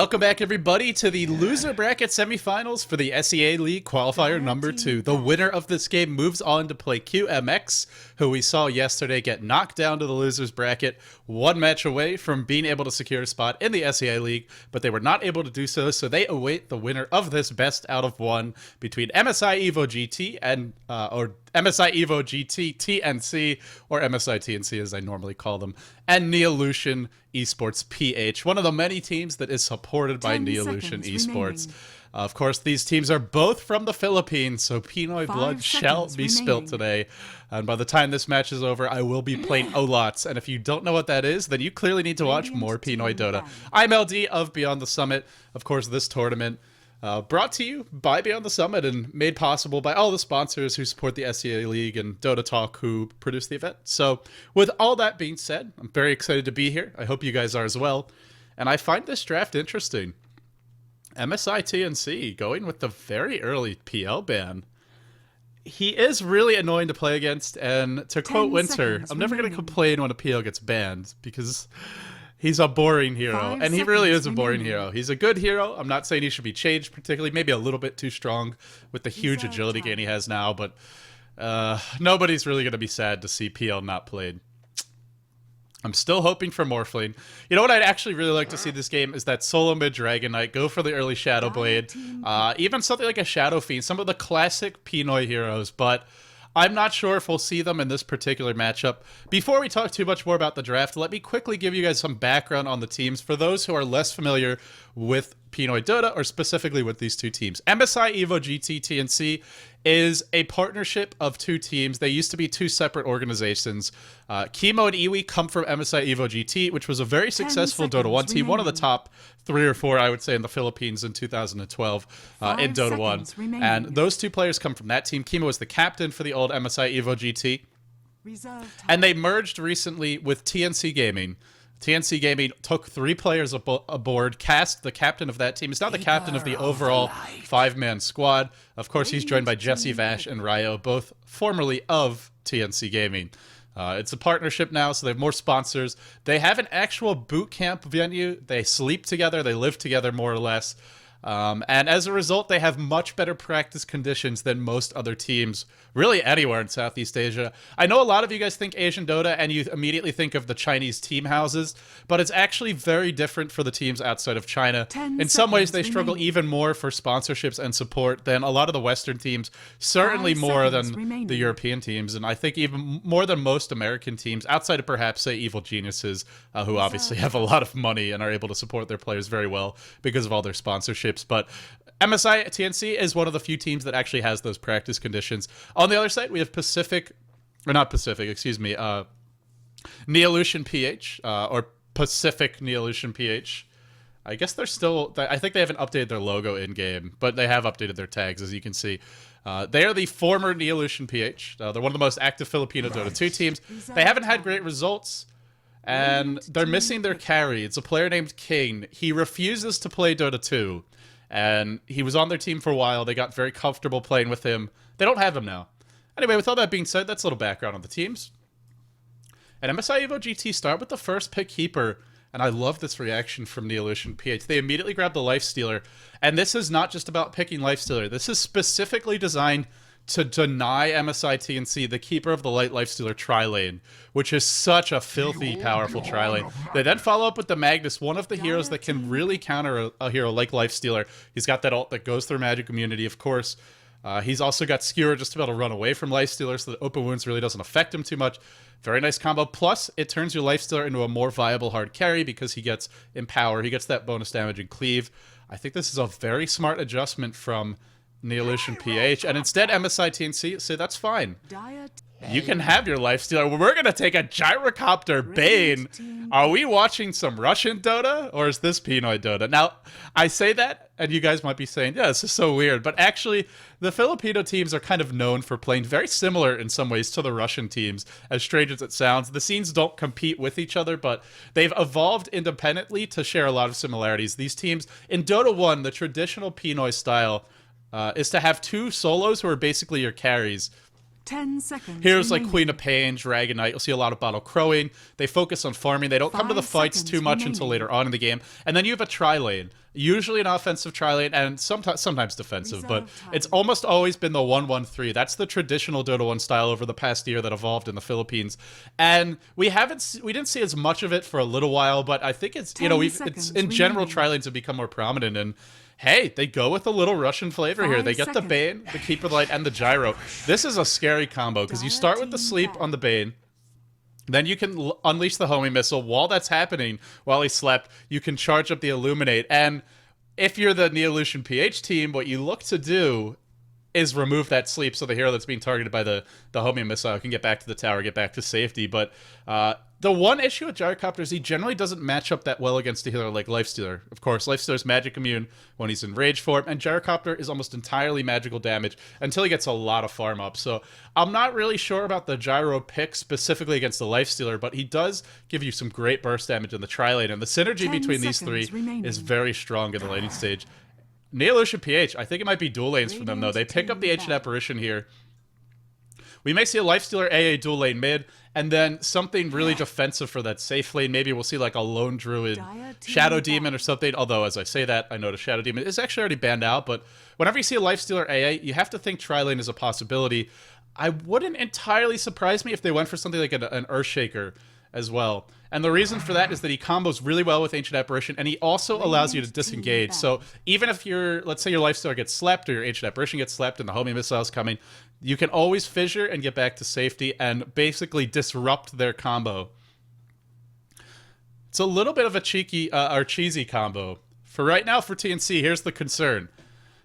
Welcome back, everybody, to the loser bracket semifinals for the SEA League Qualifier number 2. The winner of this game moves on to play QMX, who we saw yesterday get knocked down to the losers bracket, one match away from being able to secure a spot in the SEA League, but they were not able to do so, so they await the winner of this best out of one between MSIevoGT and or MSIevoGT-TnC, or MSI-TnC as I normally call them, and neolution.ph, one of the many teams that is supported by Neolution Esports. Of course, these teams are both from the Philippines, so Pinoy blood shall be spilt today. And by the time this match is over, I will be playing Olots. And if you don't know what that is, then you clearly need to watch more Pinoy Dota. I'm LD of Beyond the Summit. Of course, this tournament brought to you by Beyond the Summit and made possible by all the sponsors who support the SEA League and Dota Talk who produce the event. So with all that being said, I'm very excited to be here. I hope you guys are as well. And I find this draft interesting. MSI-TnC going with the very early PL ban. He is really annoying to play against, and to quote Winter, I'm never going to complain when a PL gets banned because he's a boring hero, and he really is a boring hero. He's a good hero. I'm not saying he should be changed particularly, maybe a little bit too strong with the huge agility gain he has now, but nobody's really going to be sad to see PL not played. I'm still hoping for Morphling. You know what I'd actually really like to see this game is that solo mid Dragon Knight, go for the early Shadow Blade, even something like a Shadow Fiend, some of the classic Pinoy heroes, but I'm not sure if we'll see them in this particular matchup. Before we talk too much more about the draft, let me quickly give you guys some background on the teams for those who are less familiar with Pinoy Dota, or specifically with these two teams. MSIevoGT-TnC is a partnership of two teams. They used to be two separate organizations. Chemo and Iwi come from MSIevoGT, which was a very successful Dota 1 team, one of the top 3 or 4, I would say, in the Philippines in 2012 in Dota 1. And those two players come from that team. Chemo was the captain for the old MSIevoGT. And they merged recently with TNC Gaming. TNC Gaming took 3 players aboard. Cast, the captain of that team, is now the captain of the overall 5-man squad. Of course, he's joined by Jesse Vash and Ryo, both formerly of TNC Gaming. It's a partnership now, so they have more sponsors. They have an actual boot camp venue. They sleep together. They live together, more or less. And as a result, they have much better practice conditions than most other teams, really anywhere in Southeast Asia. I know a lot of you guys think Asian Dota and you immediately think of the Chinese team houses, but it's actually very different for the teams outside of China. In some ways, they struggle even more for sponsorships and support than a lot of the Western teams, certainly more than the European teams, and I think even more than most American teams, outside of perhaps, say, Evil Geniuses, who obviously have a lot of money and are able to support their players very well because of all their sponsorships. But MSI-TnC is one of the few teams that actually has those practice conditions. On the other side, we have neolution.ph, or pacific.Neo.ph. I guess they're still, I think they haven't updated their logo in-game, but they have updated their tags, as you can see. They are the former Neolution.ph. They're one of the most active Filipino Dota 2 teams. They haven't had great results, and they're missing their carry. It's a player named King. He refuses to play Dota 2. And he was on their team for a while. They got very comfortable playing with him. They don't have him now. Anyway, with all that being said, that's a little background on the teams. And MSIevoGT start with the first pick Keeper. And I love this reaction from Neolution.ph. They immediately grab the Lifestealer. And this is not just about picking Lifestealer. This is specifically designed to deny MSI-TnC the Keeper of the Light Lifestealer tri-lane, which is such a filthy, powerful tri-lane. They then follow up with the Magnus, one of the heroes that can really counter a hero like Lifestealer. He's got that ult that goes through Magic Immunity, of course. He's also got Skewer just to be able to run away from Lifestealer, so that Open Wounds really doesn't affect him too much. Very nice combo. Plus, it turns your Lifestealer into a more viable hard carry because he gets Empower. He gets that bonus damage and Cleave. I think this is a very smart adjustment from Neolution.ph, and instead MSI-TnC say that's fine. You can have your Lifestealer. We're going to take a Gyrocopter Bane. Are we watching some Russian Dota, or is this Pinoy Dota? Now, I say that, and you guys might be saying, yeah, this is so weird. But actually, the Filipino teams are kind of known for playing very similar in some ways to the Russian teams, as strange as it sounds. The scenes don't compete with each other, but they've evolved independently to share a lot of similarities. These teams, in Dota 1, the traditional Pinoy style is to have 2 solos who are basically your carries. 10 seconds Heroes like remaining. Queen of Pain, Dragon Knight, you'll see a lot of Battle Crowing. They focus on farming. They don't come to the 5 fights seconds too much remaining. until later on in the game. And then you have a tri-lane. Usually an offensive tri-lane and sometimes defensive, but Reserve time. it's almost always been the 1-1-3. That's the traditional Dota 1 style over the past year that evolved in the Philippines. And we didn't see as much of it for a little while, but I think it's, 10 it's seconds in general, remaining. tri-lanes have become more prominent, and hey, they go with a little Russian flavor here. 5 They get the seconds. Bane, the Keeper Light, and the Gyro. This is a scary combo because you start with the sleep on the Bane. Then you can unleash the homing missile. While that's happening, while he slept, you can charge up the Illuminate. And if you're the neolution.ph team, what you look to do is remove that sleep so the hero that's being targeted by the homing missile can get back to the tower, get back to safety. But the one issue with Gyrocopter is he generally doesn't match up that well against a healer like Lifestealer. Of course, Lifestealer's magic immune when he's in rage form, and Gyrocopter is almost entirely magical damage until he gets a lot of farm up. So I'm not really sure about the Gyro pick specifically against the Lifestealer, but he does give you some great burst damage in the tri-lane, and the synergy 10 between these seconds three remaining. is very strong in the laning stage. neolution.ph, I think it might be dual lanes for them, though. They pick up the Ancient Apparition here. We may see a Lifestealer AA dual lane mid, and then something really defensive for that safe lane. Maybe we'll see like a Lone Druid Shadow Demon or something. Although, as I say that, I notice Shadow Demon is actually already banned out. But whenever you see a Lifestealer AA, you have to think tri-lane is a possibility. I wouldn't entirely surprise me if they went for something like an Earthshaker as well. And the reason for that is that he combos really well with Ancient Apparition, and he also allows you to disengage. So even if let's say your Lifestealer gets slept or your Ancient Apparition gets slept and the homing missile is coming, you can always fissure and get back to safety and basically disrupt their combo. It's a little bit of a cheeky or cheesy combo. For right now, for TNC, here's the concern.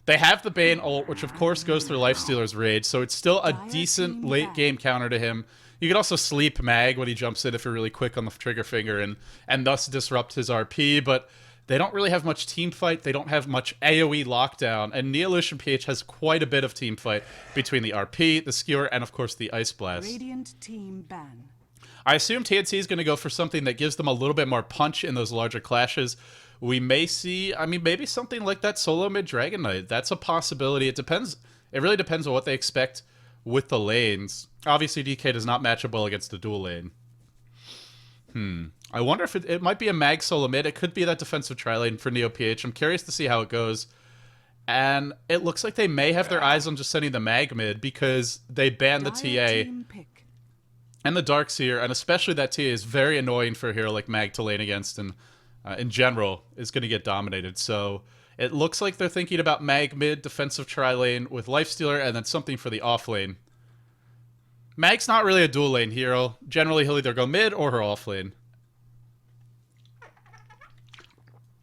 They have the Bane ult, which of course goes through Lifestealer's rage, so it's still a decent late game counter to him. You can also sleep Mag when he jumps in if you're really quick on the trigger finger and thus disrupt his RP, but they don't really have much team fight. They don't have much AoE lockdown, and neolution.ph has quite a bit of team fight between the RP, the Skewer, and of course the Ice Blast. Radiant team ban. I assume TNC is going to go for something that gives them a little bit more punch in those larger clashes. We may see, maybe something like that solo mid Dragon Knight. That's a possibility. It depends. It really depends on what they expect with the lanes. Obviously, DK does not match up well against the dual lane. I wonder if it might be a Mag solo mid. It could be that defensive tri-lane for Neo.ph. I'm curious to see how it goes. And it looks like they may have their eyes on just sending the Mag mid because they banned the TA and the Darkseer, and especially that TA is very annoying for a hero like Mag to lane against, and in general is going to get dominated. So it looks like they're thinking about Mag mid, defensive tri-lane with Lifestealer, and then something for the off lane. Mag's not really a dual lane hero. Generally, he'll either go mid or her off lane.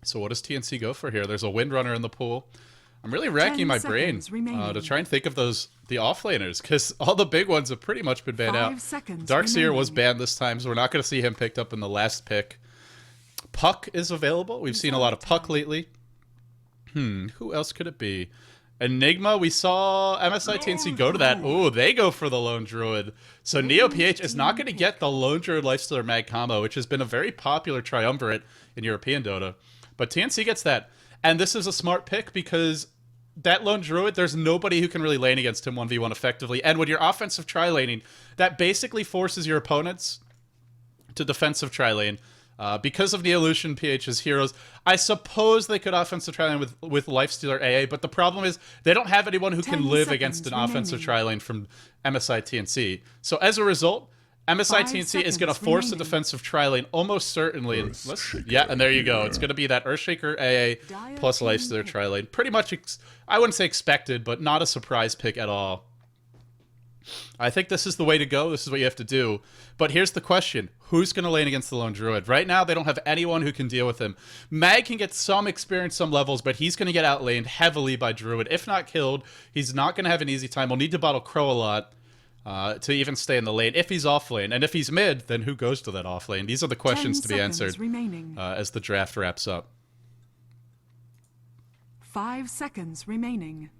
So what does TNC go for here? There's a Windrunner in the pool. I'm really racking my brain to try and think of the off-laners, because all the big ones have pretty much been banned out. Darkseer was banned this time, so we're not going to see him picked up in the last pick. Puck is available. We've seen a lot of Puck lately. Who else could it be? Enigma, we saw MSIevoGT-TnC go to that. Oh, they go for the Lone Druid. So Neo.ph is not going to get the Lone Druid Lifestealer Mag combo, which has been a very popular triumvirate in European Dota. But TNC gets that. And this is a smart pick because that Lone Druid, there's nobody who can really lane against him 1v1 effectively. And when you're offensive tri-laning, that basically forces your opponents to defensive tri-lane. Because of neolution.ph's heroes, I suppose they could offensive tri-lane with Lifestealer AA, but the problem is they don't have anyone who can live against an offensive tri-lane from MSIevoGT-TnC. So as a result, MSIevoGT-TnC is going to force a defensive tri-lane almost certainly. And there you go. It's going to be that Earthshaker AA plus Lifestealer tri-lane. Pretty much, I wouldn't say expected, but not a surprise pick at all. I think this is the way to go. This is what you have to do. But here's the question. Who's going to lane against the Lone Druid? Right now, they don't have anyone who can deal with him. Mag can get some experience, some levels, but he's going to get outlaned heavily by Druid. If not killed, he's not going to have an easy time. We'll need to battle Crow a lot to even stay in the lane if he's off lane. And if he's mid, then who goes to that off lane? These are the questions to be answered as the draft wraps up. 5 seconds remaining.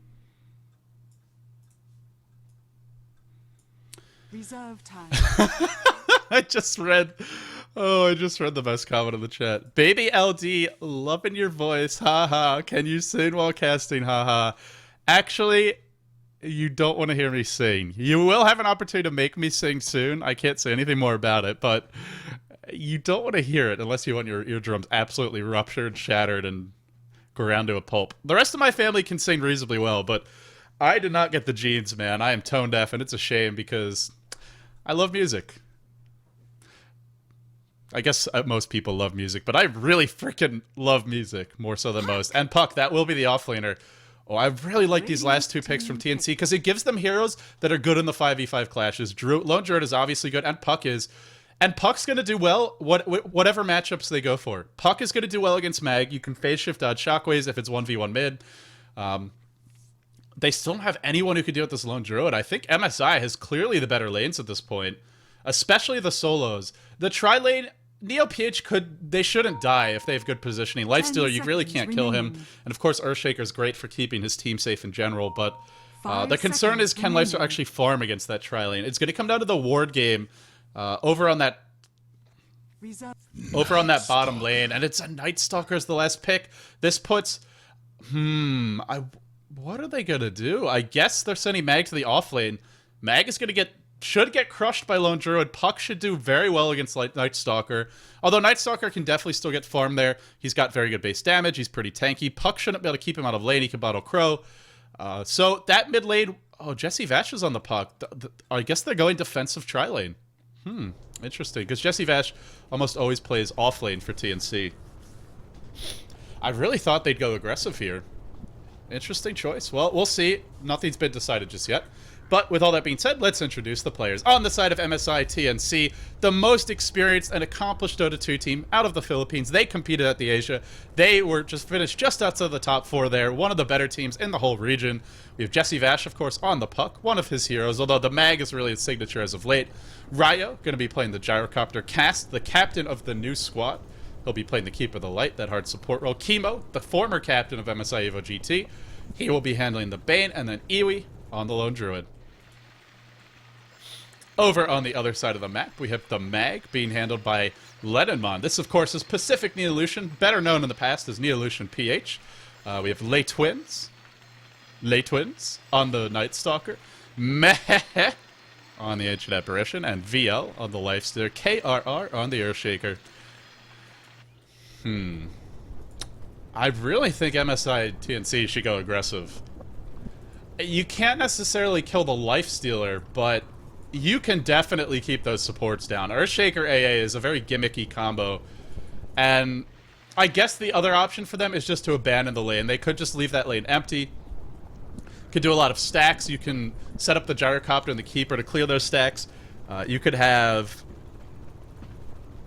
Reserve time. I just read the best comment in the chat. Baby LD, loving your voice, haha. Can you sing while casting, haha. Actually, you don't want to hear me sing. You will have an opportunity to make me sing soon. I can't say anything more about it, but you don't want to hear it unless you want your eardrums absolutely ruptured, shattered, and ground to a pulp. The rest of my family can sing reasonably well, but I did not get the genes, man. I am tone deaf, and it's a shame because I love music. I guess most people love music, but I really freaking love music more so than most. And Puck, that will be the offlaner. Oh, I really like these last two picks from TNC because it gives them heroes that are good in the 5v5 clashes. Lone Druid is obviously good, and Puck is. And Puck's going to do well whatever matchups they go for. Puck is going to do well against Mag. You can phase shift dodge shockwaves if it's 1v1 mid. They still don't have anyone who can deal with this Lone Druid. I think MSI has clearly the better lanes at this point, especially the solos. The tri-lane, Neo.ph they shouldn't die if they have good positioning. Lifestealer, you really can't kill him. And of course, Earthshaker's great for keeping his team safe in general, but the concern is can Lifestealer actually farm against that tri-lane? It's going to come down to the ward game over on that bottom lane, and it's a Night Stalker as the last pick. This puts... what are they gonna do? I guess they're sending Mag to the off lane. Mag is should get crushed by Lone Druid. Puck should do very well against Night Stalker. Although Night Stalker can definitely still get farmed there. He's got very good base damage. He's pretty tanky. Puck shouldn't be able to keep him out of lane. He can bottle Crow. So that mid lane... Oh, Jesse Vash is on the Puck. I guess they're going defensive tri-lane. Interesting. Because Jesse Vash almost always plays off lane for TNC. I really thought they'd go aggressive here. Interesting choice. Well, we'll see. Nothing's been decided just yet. But with all that being said, let's introduce the players. On the side of MSIevoGT-TnC, the most experienced and accomplished Dota 2 team out of the Philippines. They competed at the Asia. They were finished just outside the top 4 there. One of the better teams in the whole region. We have Jesse Vash, of course, on the Puck. One of his heroes, although the Mag is really his signature as of late. Ryo, going to be playing the Gyrocopter. Cast, the captain of the new squad. He'll be playing the Keeper of the Light, that hard support role. Chemo, the former captain of MSIevoGT. He will be handling the Bane, and then Iwi on the Lone Druid. Over on the other side of the map, we have the Mag being handled by Leninmon. This, of course, is Pacific.Neo, better known in the past as neolution.ph. We have Lay Twins on the Night Stalker. Meh on the Ancient Apparition, and VL on the Lifestealer. KRR on the Earthshaker. I really think MSIevoGT-TnC should go aggressive. You can't necessarily kill the Lifestealer, but you can definitely keep those supports down. Earthshaker AA is a very gimmicky combo, and I guess the other option for them is just to abandon the lane. They could just leave that lane empty. Could do a lot of stacks. You can set up the Gyrocopter and the Keeper to clear those stacks. You could have,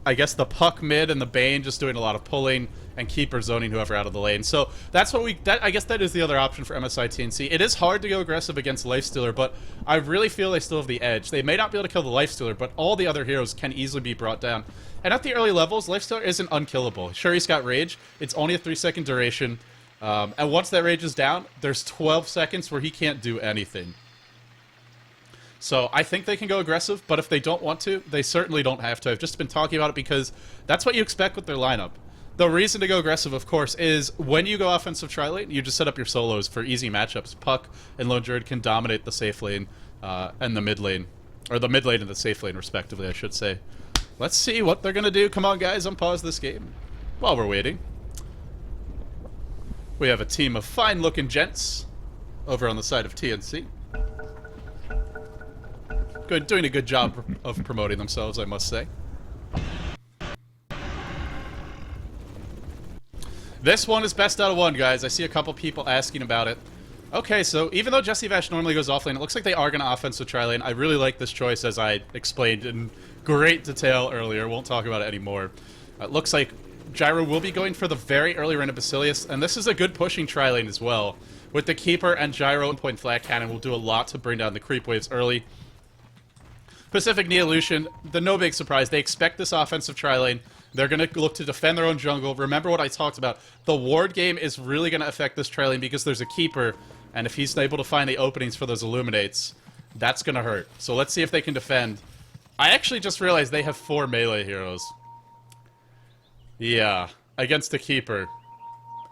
I guess, the Puck mid and the Bane just doing a lot of pulling, and Keeper zoning whoever out of the lane. So that's what I guess that is the other option for MSIevoGT-TnC. It is hard to go aggressive against Lifestealer, but I really feel they still have the edge. They may not be able to kill the Lifestealer, but all the other heroes can easily be brought down. And at the early levels, Lifestealer isn't unkillable. Sure, he's got Rage. It's only a 3-second duration. And once that Rage is down, there's 12 seconds where he can't do anything. So I think they can go aggressive, but if they don't want to, they certainly don't have to. I've just been talking about it because that's what you expect with their lineup. The reason to go aggressive, of course, is when you go offensive tri-lane, you just set up your solos for easy matchups. Puck and Lone Druid can dominate the safe lane and the mid lane. Or the mid lane and the safe lane, respectively, I should say. Let's see what they're going to do. Come on, guys, unpause this game while we're waiting. We have a team of fine-looking gents over on the side of TNC. Doing a good job of promoting themselves, I must say. This one is best out of one, guys. I see a couple people asking about it. Okay, so even though Jesse Vash normally goes offlane, it looks like they are going to offensive tri-lane. I really like this choice, as I explained in great detail earlier. Won't talk about it anymore. It looks like Gyro will be going for the very early run of Basilius, and this is a good pushing tri-lane as well. With the Keeper and Gyro and Point Flat Cannon will do a lot to bring down the creep waves early. Pacific.Neo, the no big surprise. They expect this offensive tri-lane. They're going to look to defend their own jungle. Remember what I talked about. The ward game is really going to affect this tri-lane because there's a Keeper, and if he's able to find the openings for those Illuminates, that's going to hurt. So let's see if they can defend. I actually just realized they have 4 melee heroes. Yeah, against a Keeper.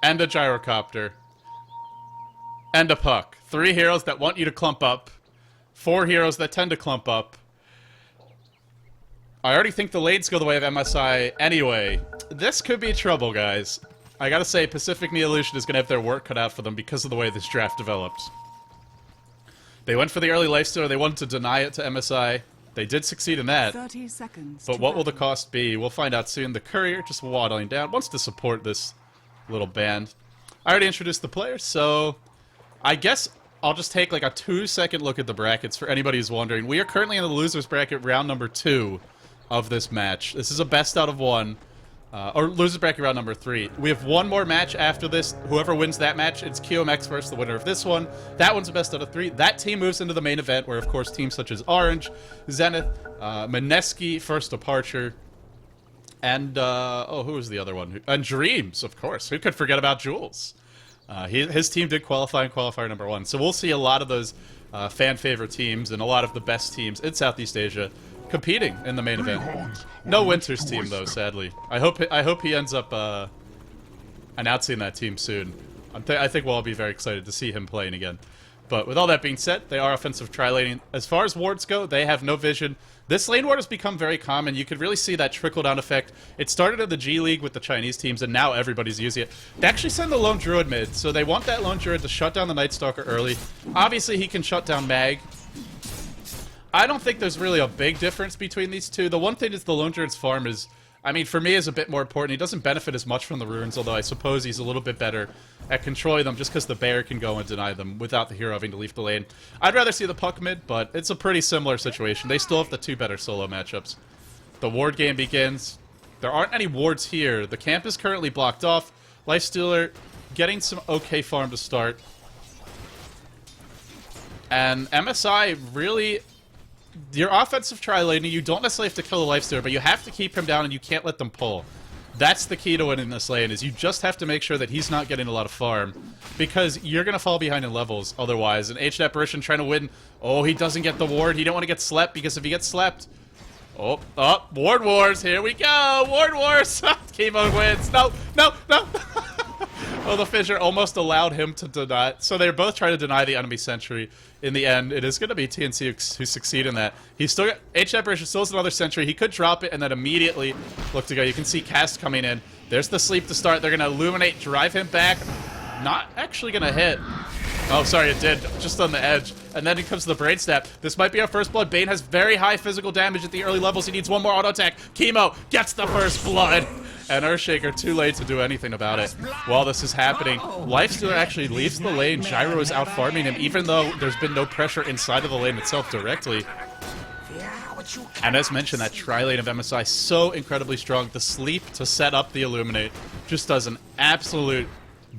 And a Gyrocopter. and a puck. 3 heroes that want you to clump up. 4 heroes that tend to clump up. I already think the lanes go the way of MSI anyway. This could be trouble, guys. I gotta say, Pacific.Neo is gonna have their work cut out for them because of the way this draft developed. They went for the early lifesteal. They wanted to deny it to MSI. They did succeed in that. 30 seconds. But what will the cost be? We'll find out soon. The courier, just waddling down, wants to support this little band. I already introduced the players, so I guess I'll just take like a 2-second look at the brackets for anybody who's wondering. We are currently in the losers bracket, round number 2 of this match. This is a best out of 1. Or losers bracket round number 3. We have one more match after this. Whoever wins that match, it's QMX versus the winner of this one. That one's a best out of 3. That team moves into the main event, where of course teams such as Orange, Zenith, Mineski, First Departure, and who was the other one? And Dreams, of course. Who could forget about Jules? His team did qualify in qualifier number 1. So we'll see a lot of those fan favorite teams and a lot of the best teams in Southeast Asia competing in the main event. No Winter's team though, sadly. I hope he ends up announcing that team soon. I think we'll all be very excited to see him playing again. But with all that being said, they are offensive tri-laning. As far as wards go, they have no vision. This lane ward has become very common. You could really see that trickle-down effect. It started in the G League with the Chinese teams, and now everybody's using it. They actually send the Lone Druid mid, so they want that Lone Druid to shut down the Night Stalker early. Obviously, he can shut down Mag. I don't think there's really a big difference between these two. The one thing is the Lone Druid's farm is, I mean, for me is a bit more important. He doesn't benefit as much from the runes, although I suppose he's a little bit better at controlling them just because the bear can go and deny them without the hero having to leave the lane. I'd rather see the puck mid, but it's a pretty similar situation. They still have the 2 better solo matchups. The ward game begins. There aren't any wards here. The camp is currently blocked off. Lifestealer getting some okay farm to start. And MSI really... Your offensive tri-laning, you don't necessarily have to kill the Lifestealer, but you have to keep him down and you can't let them pull. That's the key to winning this lane, is you just have to make sure that he's not getting a lot of farm, because you're going to fall behind in levels otherwise. And Ancient Apparition trying to win. Oh, he doesn't get the ward. He don't want to get slept, because if he gets slept... Oh, Ward Wars, here we go! Ward Wars! Chemo wins! No! Oh, the Fissure almost allowed him to deny. So they're both trying to deny the enemy sentry. In the end, it is going to be TNC who succeed in that. He's still got... Ancient Apparition still has another sentry. He could drop it and then immediately look to go. You can see Cast coming in. There's the sleep to start. They're going to illuminate, drive him back. Not actually going to hit. Oh, sorry, it did. Just on the edge. And then it comes to the Brain Snap. This might be our first blood. Bane has very high physical damage at the early levels. He needs one more auto attack. Chemo gets the first blood. And Earthshaker too late to do anything about it. While this is happening, Lifestealer actually leaves the lane. Gyro is out farming him, even though there's been no pressure inside of the lane itself directly. And as mentioned, that tri-lane of MSI so incredibly strong. The sleep to set up the Illuminate just does an absolute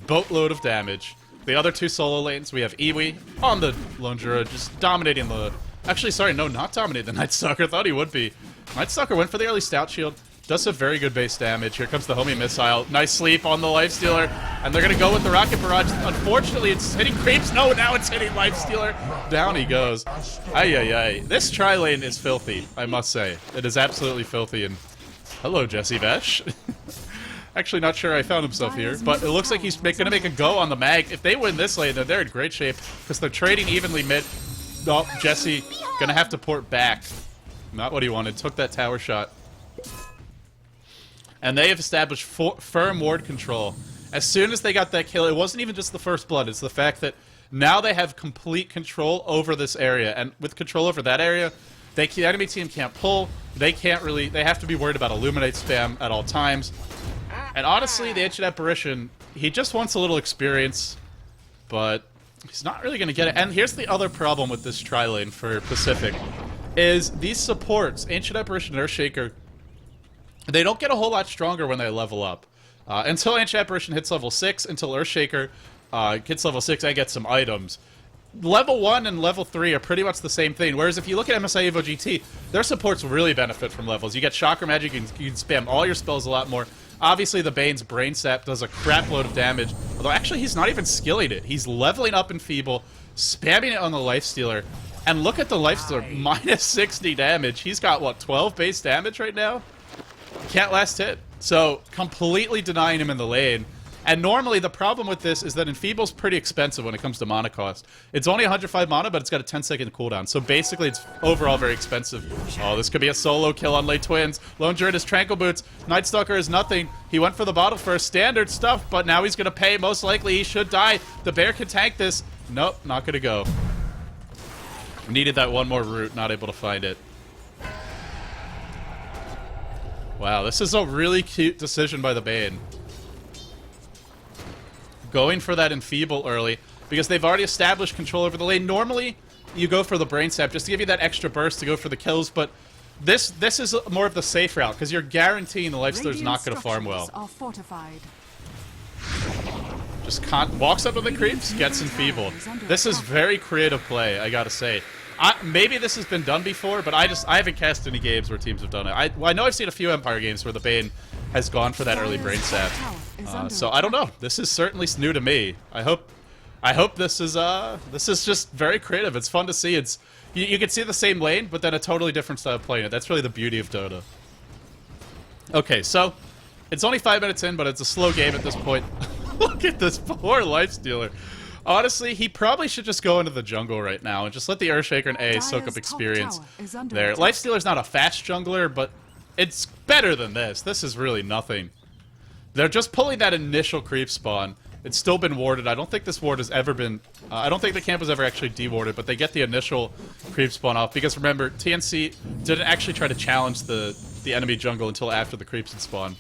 boatload of damage. The other 2 solo lanes, we have Iwi on the Lone Druid, just dominating the... Actually, sorry, no, not dominating the Night Stalker. Thought he would be. Night Stalker went for the early Stout Shield. Does have very good base damage. Here comes the homie missile. Nice sleep on the Lifestealer. And they're going to go with the Rocket Barrage. Unfortunately, it's hitting creeps. No, now it's hitting Lifestealer. Down he goes. Ay. This tri-lane is filthy, I must say. It is absolutely filthy. And hello, Jesse Vesh. Actually, not sure I found himself here. But it looks like he's going to make a go on the Mag. If they win this lane, then they're in great shape. Because they're trading evenly mid. Oh, Jesse going to have to port back. Not what he wanted. Took that tower shot. And they have established firm ward control. As soon as they got that kill, it wasn't even just the first blood, it's the fact that now they have complete control over this area. And with control over that area, the enemy team can't pull, they have to be worried about Illuminate spam at all times. And honestly, the Ancient Apparition, he just wants a little experience, but he's not really going to get it. And here's the other problem with this tri-lane for Pacific, is these supports, Ancient Apparition and Earthshaker, they don't get a whole lot stronger when they level up. Until Ancient Apparition hits level 6, until Earthshaker gets level 6, I get some items. Level 1 and level 3 are pretty much the same thing, whereas if you look at MSIevoGT, their supports really benefit from levels. You get Chakra Magic, you can spam all your spells a lot more. Obviously, the Bane's Brain Sap does a crap load of damage, although actually he's not even skilling it. He's leveling up in Feeble, spamming it on the Lifestealer, and look at the Lifestealer, minus 60 damage. He's got, what, 12 base damage right now? Can't last hit. So, completely denying him in the lane. And normally, the problem with this is that Enfeeble's pretty expensive when it comes to mana cost. It's only 105 mana, but it's got a 10-second cooldown. So basically, it's overall very expensive. Oh, this could be a solo kill on Late Twins. Lone Druid has Tranquil Boots. Night Stalker is nothing. He went for the bottle first. Standard stuff, but now he's going to pay. Most likely, he should die. The bear can tank this. Nope, not going to go. Needed that one more route. Not able to find it. Wow, this is a really cute decision by the Bane. Going for that Enfeeble early, because they've already established control over the lane. Normally, you go for the Brain Sap just to give you that extra burst to go for the kills, but this is more of the safe route, because you're guaranteeing the Lifestealer's not going to farm well. Just walks up to the creeps, gets Enfeebled. This is very creative play, I gotta say. Maybe this has been done before, but I haven't cast any games where teams have done it. I know I've seen a few Empire games where the Bane has gone for that early Brain Sap. So I don't know. This is certainly new to me. I hope this is just very creative. It's fun to see. It's you can see the same lane, but then a totally different style of playing it. That's really the beauty of Dota. Okay, so it's only 5 minutes in, but it's a slow game at this point. Look at this poor Lifestealer. Honestly, he probably should just go into the jungle right now and just let the Earthshaker and A soak up experience there. Lifestealer's not a fast jungler, but it's better than this. This is really nothing. They're just pulling that initial creep spawn. It's still been warded. I don't think this ward has ever been... I don't think the camp was ever actually dewarded, but they get the initial creep spawn off. Because remember, TNC didn't actually try to challenge the enemy jungle until after the creeps had spawned.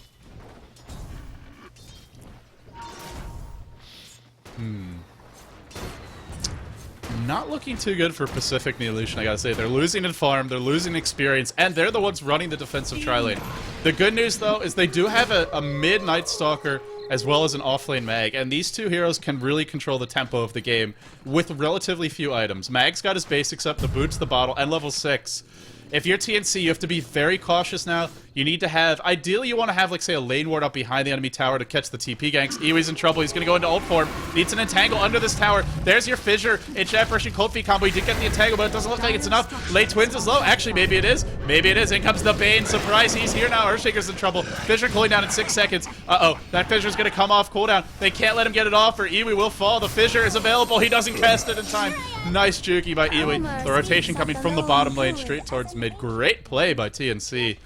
Not looking too good for Pacific.Neo, I gotta say. They're losing in farm, they're losing experience, and they're the ones running the defensive tri-lane. The good news, though, is they do have a mid-Night Stalker as well as an off-lane Mag, and these two heroes can really control the tempo of the game with relatively few items. Mag's got his basics up, the boots, the bottle, and level 6. If you're TNC, you have to be very cautious now. You need to have... Ideally, you want to have, like, say, a lane ward up behind the enemy tower to catch the TP ganks. Iwi's in trouble. He's going to go into ult form. Needs an entangle under this tower. There's your fissure. HF Russian Cold Feet combo. He did get the entangle, but it doesn't look like it's enough. Late Twins is low. Actually, maybe it is. Maybe it is. In comes the Bane. Surprise, he's here now. Earthshaker's in trouble. Fissure cooling down in 6 seconds. Uh-oh. That Fissure's going to come off cooldown. They can't let him get it off, or Iwi will fall. The Fissure is available. He doesn't cast it in time. Nice juki by Iwi. The rotation coming from the bottom lane straight towards mid. Great play by TNC.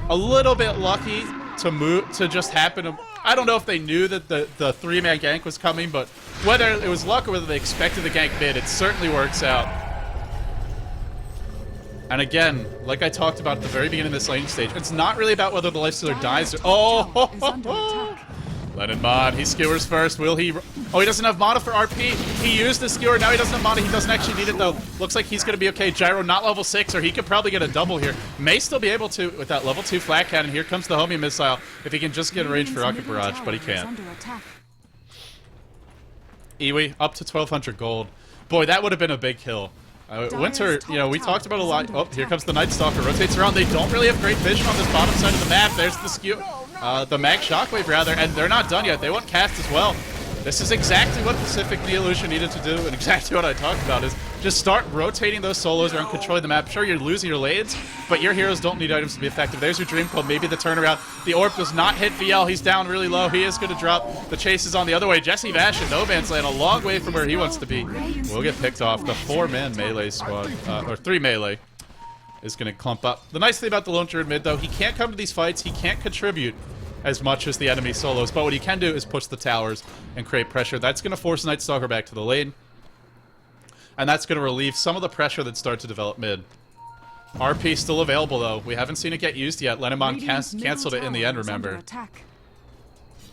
A little bit lucky to just happen. I don't know if they knew that the 3-man gank was coming, but whether it was luck or whether they expected the gank mid, it certainly works out. And again, like I talked about at the very beginning of this laning stage, it's not really about whether the Lifestealer dies or... Oh! Let him mod. He skewers first. Will he... Oh, he doesn't have mana for RP. He used the skewer. Now he doesn't have mana. He doesn't actually need it, though. Looks like he's going to be okay. Gyro not level 6, or he could probably get a double here. May still be able to with that level 2 flat cannon. Here comes the homie missile. If he can just get a range for Rocket Barrage, but he can't. Iwi, up to 1,200 gold. Boy, that would have been a big kill. Winter, you know, we talked about a lot. Oh, here comes the Night Stalker. Rotates around. They don't really have great vision on this bottom side of the map. There's the skew. The Mag Shockwave, rather, and they're not done yet. They want cast as well. This is exactly what Pacific.Neo needed to do, and exactly what I talked about is just start rotating those solos around, controlling the map. Sure, you're losing your lanes, but your heroes don't need items to be effective. There's your Dream Coil, maybe the turnaround. The Orb does not hit VL. He's down really low. He is going to drop. The chase is on the other way. Jesse Vash in No Man's Land, a long way from where he wants to be. Will get picked off. The 4-man melee squad, or 3 melee, is going to clump up. The nice thing about the Lone Druid mid, though, he can't come to these fights. He can't contribute as much as the enemy solos, but what he can do is push the towers and create pressure. That's going to force Night Stalker back to the lane, and that's going to relieve some of the pressure that starts to develop mid. RP still available, though. We haven't seen it get used yet. Lenimon canceled it in the end, remember.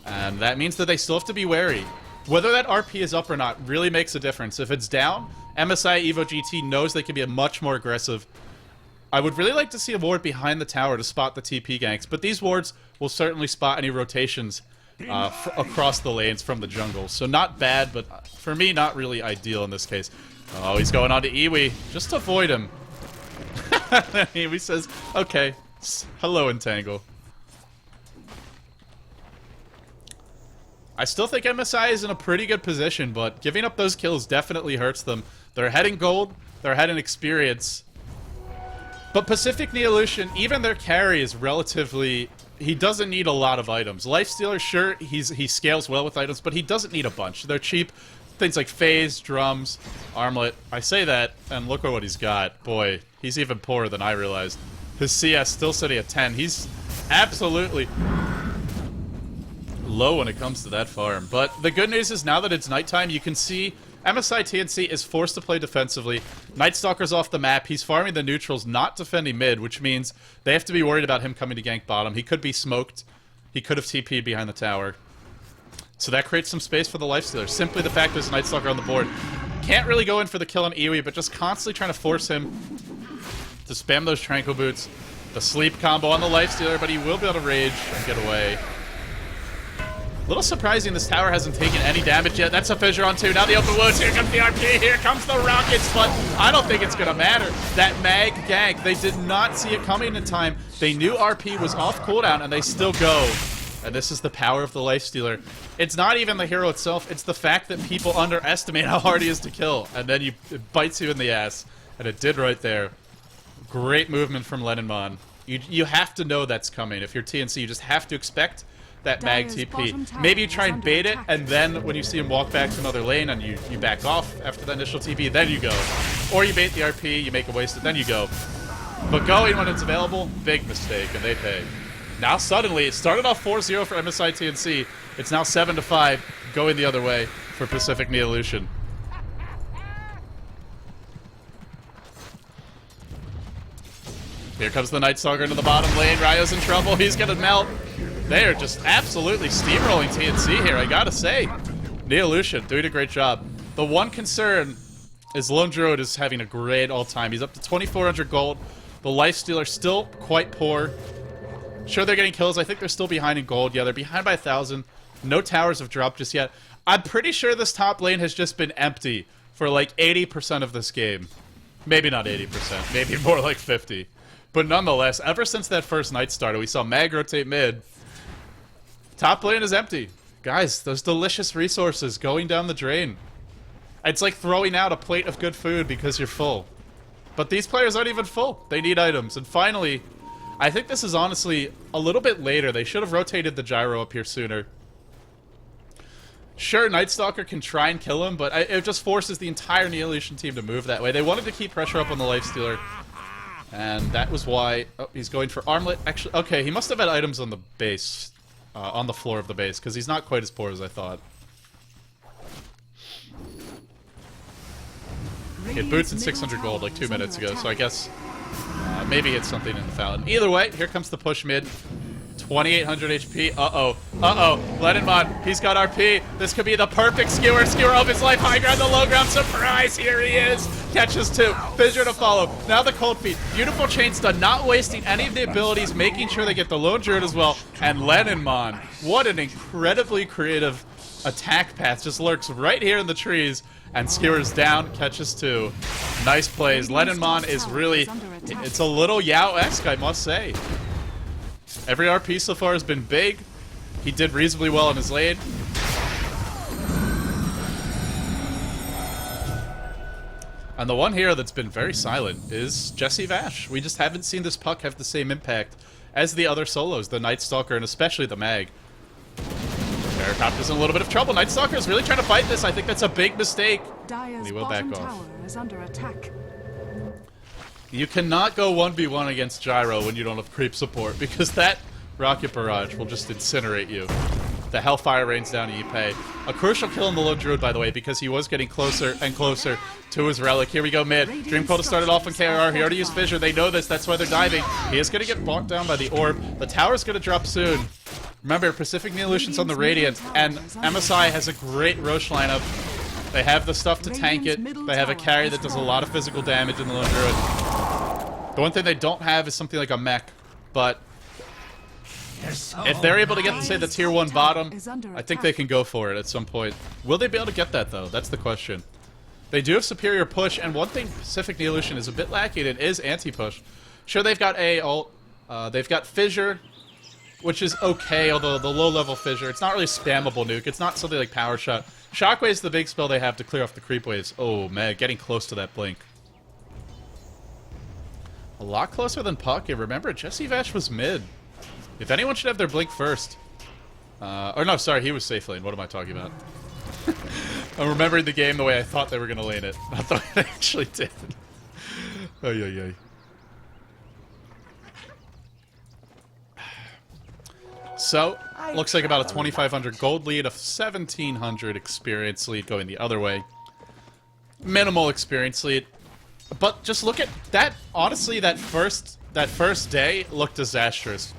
And that means that they still have to be wary. Whether that RP is up or not really makes a difference. If it's down, MSIevoGT knows they can be much more aggressive. I would really like to see a ward behind the tower to spot the TP ganks, but these wards will certainly spot any rotations across the lanes from the jungle. So not bad, but for me, not really ideal in this case. Oh, he's going on to Iwi. Just avoid him. Iwi says, okay, hello, Entangle. I still think MSI is in a pretty good position, but giving up those kills definitely hurts them. They're ahead in gold, they're ahead in experience. But Pacific.Neo, even their carry is relatively... he doesn't need a lot of items. Lifestealer, sure, he scales well with items, but he doesn't need a bunch. They're cheap. Things like phase, drums, armlet. I say that, and look at what he's got. Boy, he's even poorer than I realized. His CS still sitting at 10. He's absolutely low when it comes to that farm. But the good news is now that it's nighttime, you can see MSIevoGT-TnC is forced to play defensively. Night Stalker's off the map. He's farming the neutrals, not defending mid, which means they have to be worried about him coming to gank bottom. He could be smoked. He could have TP'd behind the tower. So that creates some space for the Lifestealer. Simply the fact there's a Night Stalker on the board. Can't really go in for the kill on Iwi, but just constantly trying to force him to spam those Tranquil Boots. The sleep combo on the Lifestealer, but he will be able to rage and get away. A little surprising this tower hasn't taken any damage yet. That's a fissure on 2. Now the open wounds. Here comes the RP. Here comes the rockets. But I don't think it's going to matter. That mag gank, they did not see it coming in time. They knew RP was off cooldown, and they still go. And this is the power of the Lifestealer. It's not even the hero itself. It's the fact that people underestimate how hard he is to kill. And then it bites you in the ass. And it did right there. Great movement from Lenonmon. You have to know that's coming. If you're TNC, you just have to expect that mag TP. Maybe you try and bait it, and then when you see him walk back to another lane and you back off after the initial TP, then you go. Or you bait the RP, you make a waste, then you go. But going when it's available, big mistake, and they pay. Now suddenly, it started off 4-0 for MSIevoGT-TnC. It's now 7-5, going the other way for Pacific.Neo. Here comes the Night Stalker into the bottom lane. Ryo's in trouble. He's gonna melt. They are just absolutely steamrolling TNC here, I gotta say. Neolution doing a great job. The one concern is Lone Druid is having a great all-time. He's up to 2,400 gold. The Lifestealer still quite poor. Sure, they're getting kills. I think they're still behind in gold. Yeah, they're behind by 1,000. No towers have dropped just yet. I'm pretty sure this top lane has just been empty for like 80% of this game. Maybe not 80%. Maybe more like 50. But nonetheless, ever since that first night started, we saw Mag rotate mid. Top lane is empty. Guys, those delicious resources going down the drain. It's like throwing out a plate of good food because you're full. But these players aren't even full. They need items. And finally, I think this is honestly a little bit later. They should have rotated the gyro up here sooner. Sure, Night Stalker can try and kill him, but it just forces the entire Neolution team to move that way. They wanted to keep pressure up on the Lifestealer. And that was why... Oh, he's going for Armlet. Actually, okay, he must have had items on the base. On the floor of the base, because he's not quite as poor as I thought. He had boots and 600 gold like 2 minutes ago, so I guess maybe it's something in the fountain. Either way, here comes the push mid. 2,800 HP. Uh-oh. Uh-oh. Lenonmon, he's got RP. This could be the perfect skewer. Skewer of his life. High ground, the low ground. Surprise. Here he is. Catches 2. Fissure to follow. Now the cold feet. Beautiful chain stun. Not wasting any of the abilities. Making sure they get the Lone Druid as well. And Lenonmon. What an incredibly creative attack path. Just lurks right here in the trees. And skewers down. Catches 2. Nice plays. Lenonmon is really... It's a little Yao-esque, I must say. Every RP so far has been big. He did reasonably well in his lane. And the one hero that's been very silent is Jesse Vash. We just haven't seen this puck have the same impact as the other solos, the Night Stalker and especially the Mag. Paracopter's in a little bit of trouble. Night Stalker is really trying to fight this. I think that's a big mistake. And he will back off. Tower is under attack. You cannot go 1v1 against Gyro when you don't have creep support, because that rocket barrage will just incinerate you. The Hellfire rains down and you pay. A crucial kill in the Lone Druid, by the way, because he was getting closer and closer to his relic. Here we go mid. Dreamcold has started off on KRR. He already used Fissure. They know this. That's why they're diving. He is going to get blocked down by the orb. The tower's going to drop soon. Remember, Pacific.Neolution's on the Radiant, and MSI has a great Roche lineup. They have the stuff to tank it. They have a carry that does a lot of physical damage in the Lone Druid. The one thing they don't have is something like a mech, but if they're able to get, say, the tier 1 bottom, I think they can go for it at some point. Will they be able to get that, though? That's the question. They do have superior push, and one thing Pacific.Neolution is a bit lacking in is anti-push. Sure, they've got A ult, they've got Fissure, which is okay, although the low-level Fissure, it's not really spammable nuke. It's not something like Power Shot. Shockwave's the big spell they have to clear off the creep waves. Oh, man, getting close to that blink. A lot closer than Puck. And remember, Jesse Vash was mid. If anyone should have their blink first. Or no, sorry, he was safe lane. What am I talking about? I'm remembering the game the way I thought they were going to lane it. Not the way they actually did. Oh, yeah. So, looks like about a 2,500 gold lead, a 1,700 experience lead going the other way. Minimal experience lead. But just look at that. Honestly, that first day looked disastrous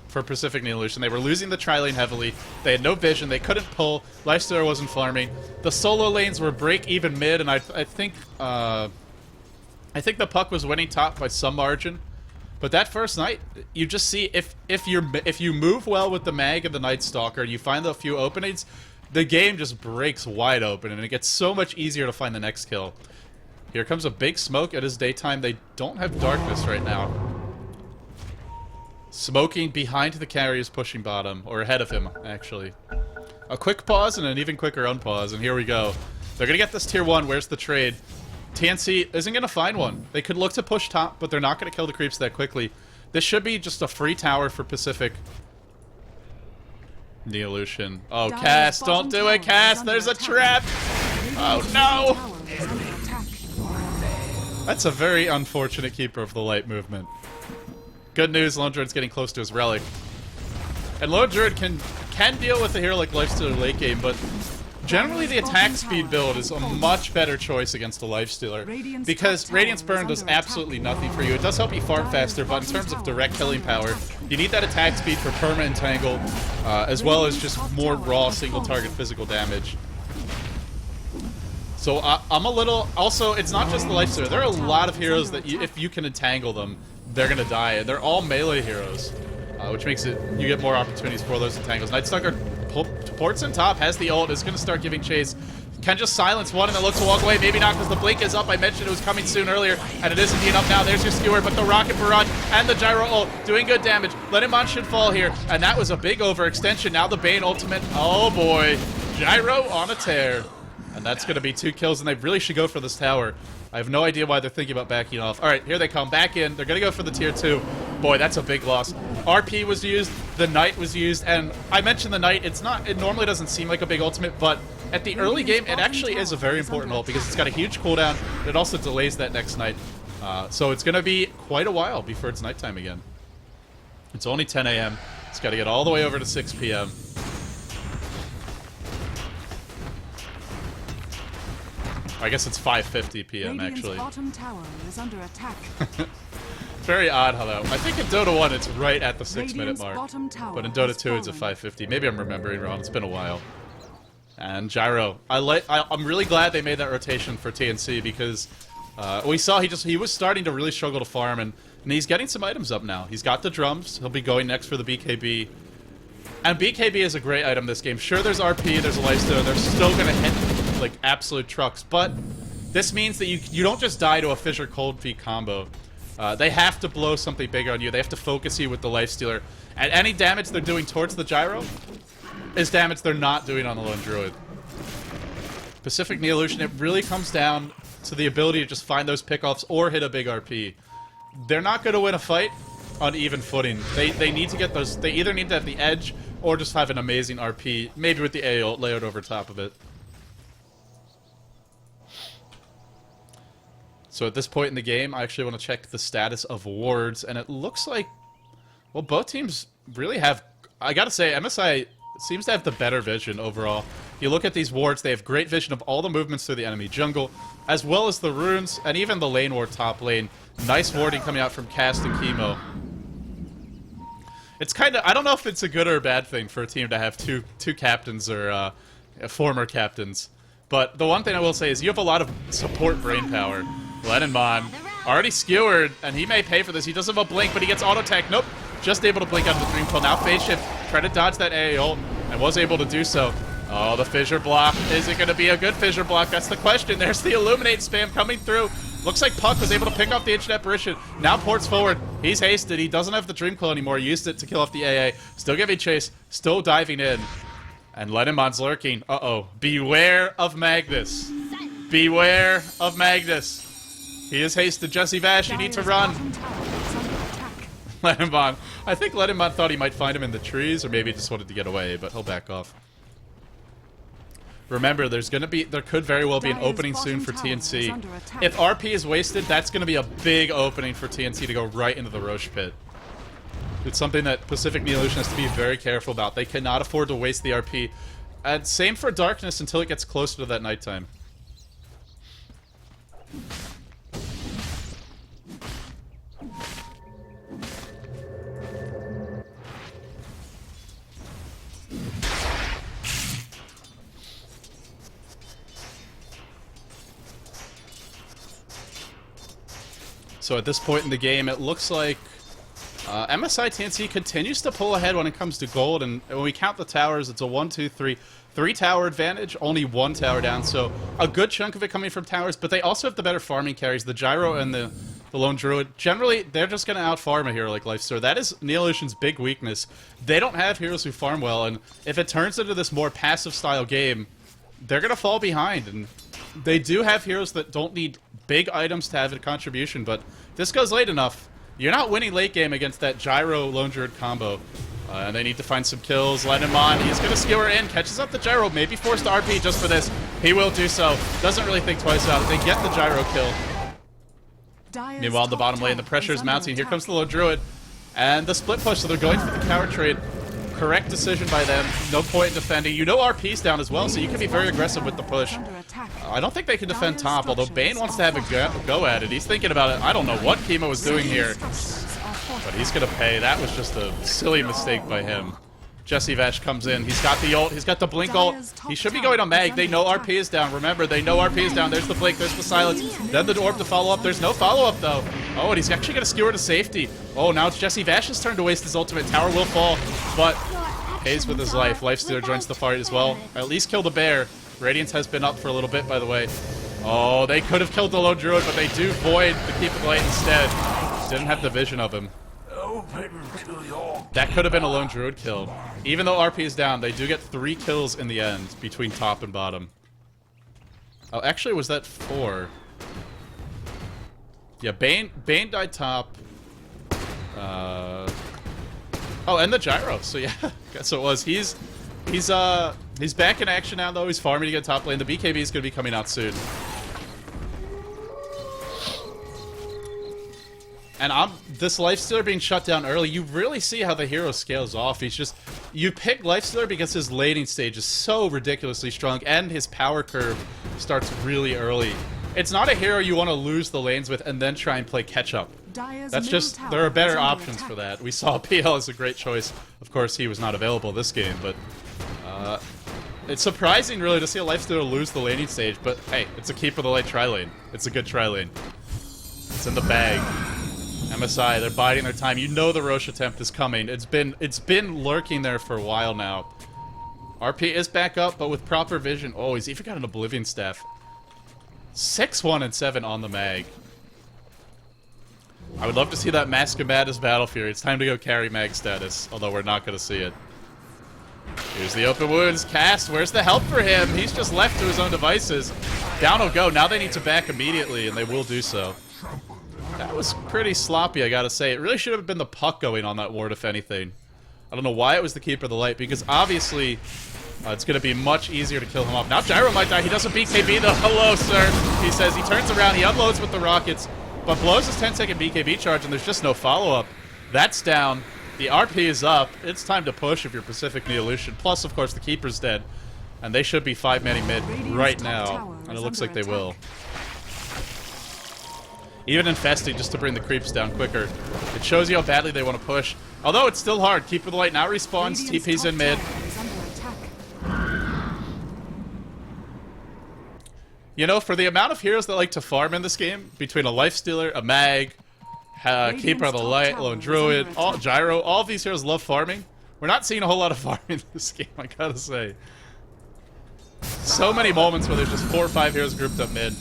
for Pacific.Neo Lution. They were losing the tri-lane heavily. They had no vision. They couldn't pull. Lifestealer wasn't farming. The solo lanes were break-even mid, and I think the puck was winning top by some margin. But that first night, you just see if you move well with the mag and the Night Stalker, and you find a few openings, the game just breaks wide open, and it gets so much easier to find the next kill. Here comes a big smoke. It is daytime. They don't have darkness right now. Smoking behind the carry is pushing bottom, or ahead of him, actually. A quick pause and an even quicker unpause, and here we go. They're gonna get this tier 1. Where's the trade? TNC isn't going to find one. They could look to push top, but they're not going to kill the creeps that quickly. This should be just a free tower for Pacific. Neolution. Oh, Cass, don't do it, Cass! There's a trap! Oh, no! That's a very unfortunate keeper of the light movement. Good news, Lone Druid's getting close to his relic. And Lone Druid can deal with a hero like Lifestealer late game, but generally, the attack speed build is a much better choice against a Lifestealer, because Radiance Burn does absolutely nothing for you. It does help you farm faster, but in terms of direct killing power, you need that attack speed for perma entangle, as well as just more raw single-target physical damage. So I'm a little... Also, it's not just the Lifestealer. There are a lot of heroes that if you can entangle them, they're going to die, and they're all melee heroes, which makes it... You get more opportunities for those entangles. Night Stalker ports in top, has the ult, is going to start giving chase. Can just silence one and then looks to walk away. Maybe not, because the blink is up. I mentioned it was coming soon earlier, and it is indeed up now. There's your skewer, but the rocket barrage and the gyro ult doing good damage. Lenimon should fall here, and that was a big overextension. Now the Bane ultimate. Oh boy. Gyro on a tear. And that's going to be 2 kills, and they really should go for this tower. I have no idea why they're thinking about backing off. All right, here they come back in. They're going to go for the tier 2. Boy, that's a big loss. RP was used, the Knight was used, and I mentioned the Knight. It normally doesn't seem like a big ultimate, but at the early game, it actually is a very important ult because it's got a huge cooldown. It also delays that next Knight. So it's going to be quite a while before it's nighttime again. It's only 10 a.m. It's got to get all the way over to 6 p.m. I guess it's 5:50 p.m. actually. Bottom tower is under attack. Very odd how that... I think in Dota 1 it's right at the 6-minute mark, but in Dota 2 it's at 5:50. Maybe I'm remembering wrong. It's been a while. And Gyro, I'm really glad they made that rotation for TNC because we saw he was starting to really struggle to farm, and he's getting some items up now. He's got the drums. He'll be going next for the BKB. And BKB is a great item this game. Sure, there's RP, there's a Lifestealer. They're still going to hit like absolute trucks, but this means that you don't just die to a Fissure Cold Feet combo. They have to blow something big on you. They have to focus you with the Lifestealer. And any damage they're doing towards the Gyro is damage they're not doing on the Lone Druid. Pacific.Neo Lution, it really comes down to the ability to just find those pickoffs or hit a big RP. They're not going to win a fight on even footing. They need to get those... They either need to have the edge or just have an amazing RP, maybe with the A ult layered over top of it. So at this point in the game, I actually want to check the status of wards, and it looks like, well, both teams really have... I gotta say, MSI seems to have the better vision overall. If you look at these wards, they have great vision of all the movements through the enemy jungle, as well as the runes, and even the lane ward top lane. Nice warding coming out from Cast and Chemo. It's kind of... I don't know if it's a good or a bad thing for a team to have two captains or former captains. But the one thing I will say is you have a lot of support brainpower. Lenimon already skewered, and he may pay for this. He doesn't have a blink, but he gets auto-attack. Nope. Just able to blink out of the Dream Coil. Now phase shift. Try to dodge that AA ult, and was able to do so. Oh, the fissure block. Is it going to be a good fissure block? That's the question. There's the Illuminate spam coming through. Looks like Puck was able to pick off the Ancient Apparition. Now ports forward. He's hasted. He doesn't have the Dream Coil anymore. He used it to kill off the AA. Still giving chase. Still diving in. And Lenimon's lurking. Uh-oh. Beware of Magnus. Beware of Magnus. He is hasted. Jesse Vash, you need to run. Lenimon. I think Lenimon thought he might find him in the trees, or maybe he just wanted to get away, but he'll back off. Remember, there could very well be an opening soon for TnC. If RP is wasted, that's going to be a big opening for TnC to go right into the Roche pit. It's something that Pacific.Neolution has to be very careful about. They cannot afford to waste the RP. And same for Darkness until it gets closer to that nighttime. So at this point in the game, it looks like MSIevoGT-TnC continues to pull ahead when it comes to gold, and when we count the towers, it's a 1, 2, 3, 3 tower advantage, only 1 tower down, so a good chunk of it coming from towers, but they also have the better farming carries. The Gyro and the Lone Druid, generally, they're just going to out-farm a hero like Lifestealer. That is neolution's big weakness. They don't have heroes who farm well, and if it turns into this more passive-style game, they're going to fall behind, and they do have heroes that don't need big items to have a contribution, but if this goes late enough, you're not winning late game against that Gyro Lone Druid combo. And they need to find some kills. Let him on. He's going to skewer in. Catches up the Gyro. Maybe forced to RP just for this. He will do so. Doesn't really think twice about it. They get the Gyro kill. Meanwhile, in the bottom lane, the pressure is mounting. Here comes the Lone Druid. And the split push, so they're going for the cower trade. Correct decision by them. No point in defending. You know RP's down as well, so you can be very aggressive with the push. I don't think they can defend top, although Bane wants to have a go at it. He's thinking about it. I don't know what Chemo was doing here, but he's going to pay. That was just a silly mistake by him. Jesse Vash comes in. He's got the ult. He's got the blink ult. He should be going on Mag. They know RP is down. Remember, they know RP is down. There's the blink. There's the silence. Then the orb to follow up. There's no follow-up, though. Oh, and he's actually going to skewer to safety. Oh, now it's Jesse Vash's turn to waste his ultimate. Tower will fall, but pays with his life. Lifestealer joins the fight as well. At least kill the bear. Radiance has been up for a little bit, by the way. Oh, they could have killed the Lone Druid, but they do void the Keep of the Light instead. Didn't have the vision of him. That could have been a Lone Druid kill. Even though RP is down, they do get 3 kills in the end between top and bottom. Oh, actually, was that 4? Yeah, Bane died top. Oh, and the Gyro. So yeah, guess it was. He's back in action now, though. He's farming to get top lane. The BKB is going to be coming out soon. And this Lifestealer being shut down early, you really see how the hero scales off. He's just... You pick Lifestealer because his laning stage is so ridiculously strong, and his power curve starts really early. It's not a hero you want to lose the lanes with and then try and play catch-up. That's just... There are better options for that. We saw PL as a great choice. Of course, he was not available this game, but... it's surprising, really, to see a Lifestealer lose the laning stage, but hey, it's a Keep of the Light tri-lane. It's a good tri-lane. It's in the bag. MSI, they're biding their time. You know the Roche attempt is coming. It's been lurking there for a while now. RP is back up, but with proper vision. Oh, he's even got an Oblivion Staff. 6, 1, and 7 on the mag. I would love to see that Mask of Madness Battle Fury. It's time to go carry mag status, although we're not going to see it. Here's the open wounds cast. Where's the help for him? He's just left to his own devices. Down will go. Now they need to back immediately, and they will do so. That was pretty sloppy, I gotta say. It really should have been the puck going on that ward, if anything. I don't know why it was the Keeper of the Light, because obviously it's going to be much easier to kill him off. Now Gyro might die. He doesn't BKB, though. Hello, sir. He says he turns around, he unloads with the rockets, but blows his 10-second BKB charge, and there's just no follow-up. That's down. The RP is up. It's time to push if you're Pacific.Neolution. Plus, of course, the Keeper's dead. And they should be 5-manning mid right now. And it looks like they will. Even infesting just to bring the creeps down quicker. It shows you how badly they want to push. Although it's still hard. Keeper of the Light now respawns. TP's in mid. You know, for the amount of heroes that like to farm in this game, between a Lifestealer, a Mag, Keeper of the Light, Lone Druid, Gyro, all of these heroes love farming. We're not seeing a whole lot of farming in this game, I gotta say. So many moments where there's just 4 or 5 heroes grouped up mid.